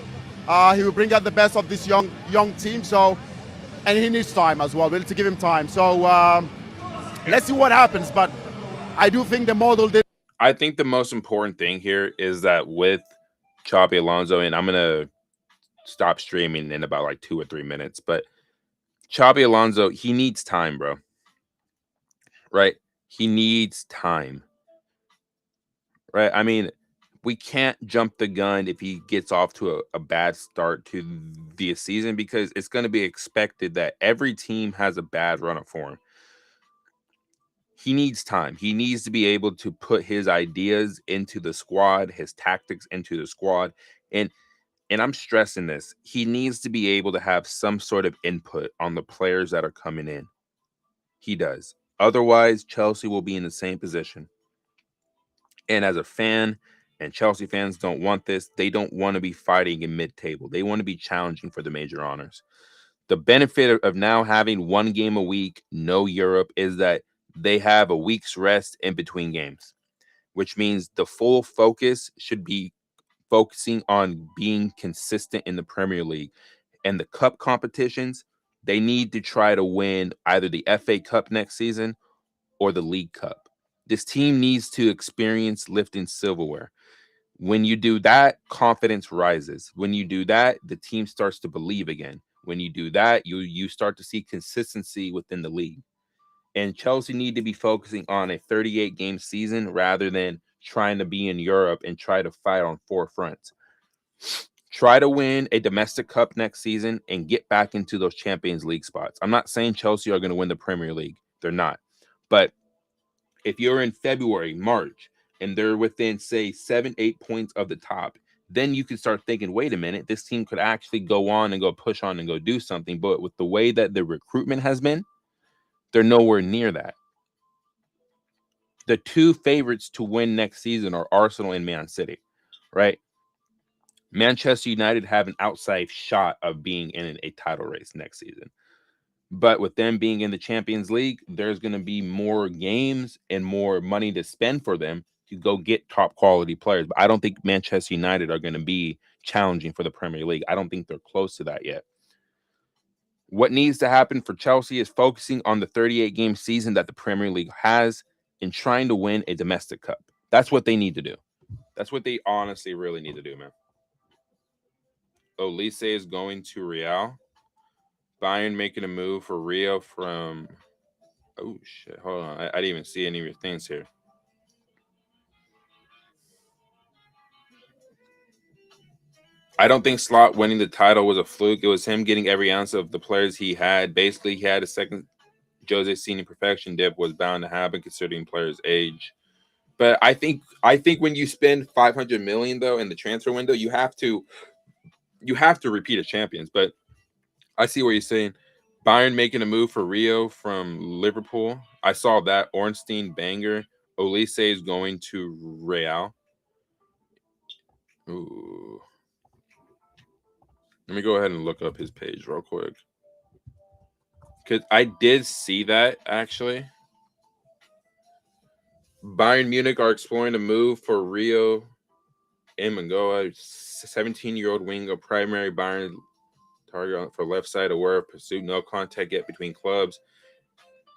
He will bring out the best of this young team. So, and he needs time as well. We need to give him time. So let's see what happens. But I do think the model did. I think the most important thing here is that with Xabi Alonso, and I'm gonna stop streaming in about like 2 or 3 minutes, but Xabi Alonso, he needs time, bro. Right? He needs time. Right? I mean, we can't jump the gun if he gets off to a bad start to the season, because it's going to be expected that every team has a bad run of form. He needs time. He needs to be able to put his ideas into the squad, his tactics into the squad. And and I'm stressing this, he needs to be able to have some sort of input on the players that are coming in. He does. Otherwise, Chelsea will be in the same position. And as a fan, and Chelsea fans don't want this, they don't want to be fighting in mid-table. They want to be challenging for the major honors. The benefit of now having one game a week, no Europe, is that they have a week's rest in between games, which means the full focus should be focusing on being consistent in the Premier League. And the cup competitions, they need to try to win either the FA Cup next season or the League Cup. This team needs to experience lifting silverware. When you do that, confidence rises. When you do that, the team starts to believe again. When you do that, you start to see consistency within the league. And Chelsea need to be focusing on a 38-game season rather than trying to be in Europe and try to fight on four fronts. Try to win a domestic cup next season and get back into those Champions League spots. I'm not saying Chelsea are going to win the Premier League. They're not. But if you're in February, March, and they're within, say, 7-8 points of the top, then you can start thinking, wait a minute, this team could actually go on and go push on and go do something. But with the way that the recruitment has been, they're nowhere near that. The two favorites to win next season are Arsenal and Man City, right? Manchester United have an outside shot of being in a title race next season. But with them being in the Champions League, there's going to be more games and more money to spend for them to go get top quality players. But I don't think Manchester United are going to be challenging for the Premier League. I don't think they're close to that yet. What needs to happen for Chelsea is focusing on the 38-game season that the Premier League has and trying to win a domestic cup. That's what they need to do. That's what they honestly really need to do, man. Olise is going to Real. Bayern making a move for Rio from... Oh, shit. Hold on. I didn't even see any of your things here. I don't think Slot winning the title was a fluke. It was him getting every ounce of the players he had. Basically, he had a second Jose Senior perfection dip was bound to happen considering players' age. But I think when you spend $500 million though in the transfer window, you have to repeat as champions. But I see what you're saying. Bayern making a move for Rio from Liverpool. I saw that. Ornstein banger. Olise is going to Real. Ooh. Let me go ahead and look up his page real quick. Because I did see that, actually. Bayern Munich are exploring a move for Rio Emangoa, 17-year-old wing of primary Bayern target for left side, aware of pursuit, no contact yet between clubs.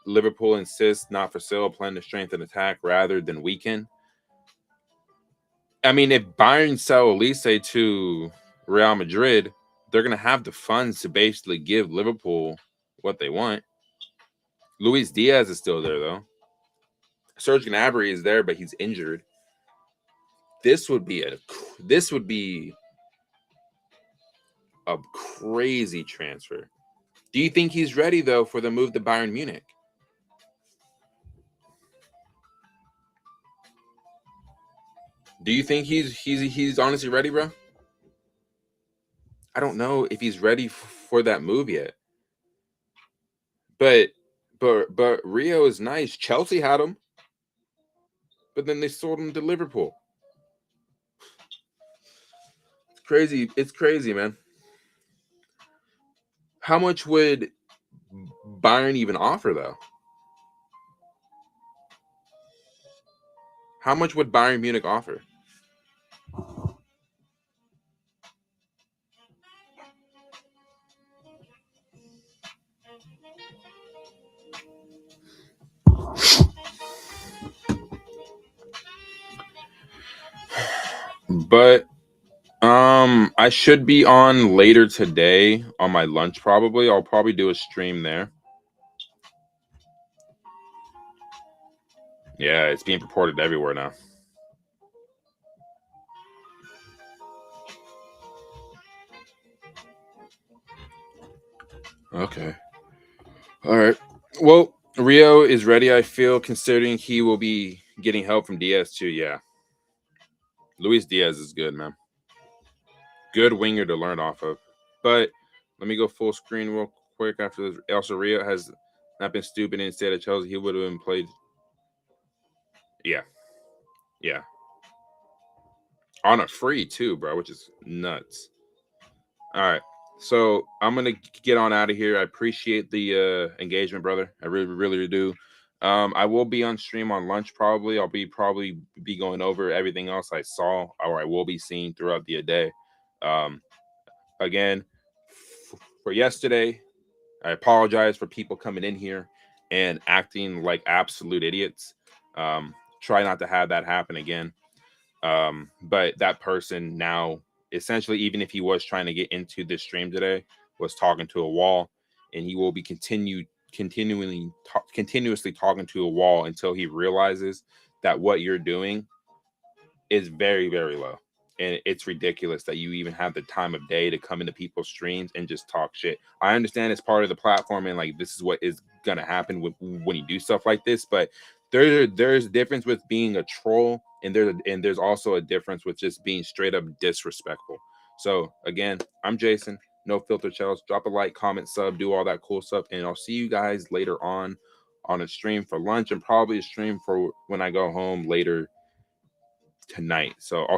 Liverpool insists not for sale, plan to strengthen attack rather than weaken. I mean, if Bayern sell Olise to Real Madrid, they're going to have the funds to basically give Liverpool what they want. Luis Diaz is still there, though. Serge Gnabry is there, but he's injured. This would be a crazy transfer. Do you think he's ready, though, for the move to Bayern Munich? Do you think he's honestly ready, bro? I don't know if he's ready for that move yet. But Rio is nice. Chelsea had him, but then they sold him to Liverpool. It's crazy. It's crazy, man. How much would Bayern even offer, though? How much would Bayern Munich offer? But I should be on later today on my lunch probably. I'll probably do a stream there. Yeah, it's being purported everywhere now. Okay. All right. Well, Rio is ready, I feel, considering he will be getting help from Diaz too. Yeah. Luis Diaz is good, man. Good winger to learn off of. But let me go full screen real quick after this. El Rio has not been stupid. Instead of Chelsea, he would have been played. Yeah. Yeah. On a free, too, bro, which is nuts. All right. So I'm going to get on out of here. I appreciate the engagement, brother. I really, really do. I will be on stream on lunch probably. I'll probably be going over everything else I saw or I will be seeing throughout the day. Again, for yesterday, I apologize for people coming in here and acting like absolute idiots. Try not to have that happen again. But that person now, essentially, even if he was trying to get into this stream today, was talking to a wall, and he will be continuously talking to a wall until he realizes that what you're doing is very, very low. And it's ridiculous that you even have the time of day to come into people's streams and just talk shit. I understand it's part of the platform and like this is what is gonna happen when you do stuff like this, but there's a difference with being a troll and there's also a difference with just being straight up disrespectful. So again, I'm Jason, No Filter Chels. Drop a like, comment, sub, do all that cool stuff, and I'll see you guys later on a stream for lunch and probably a stream for when I go home later tonight. So I'll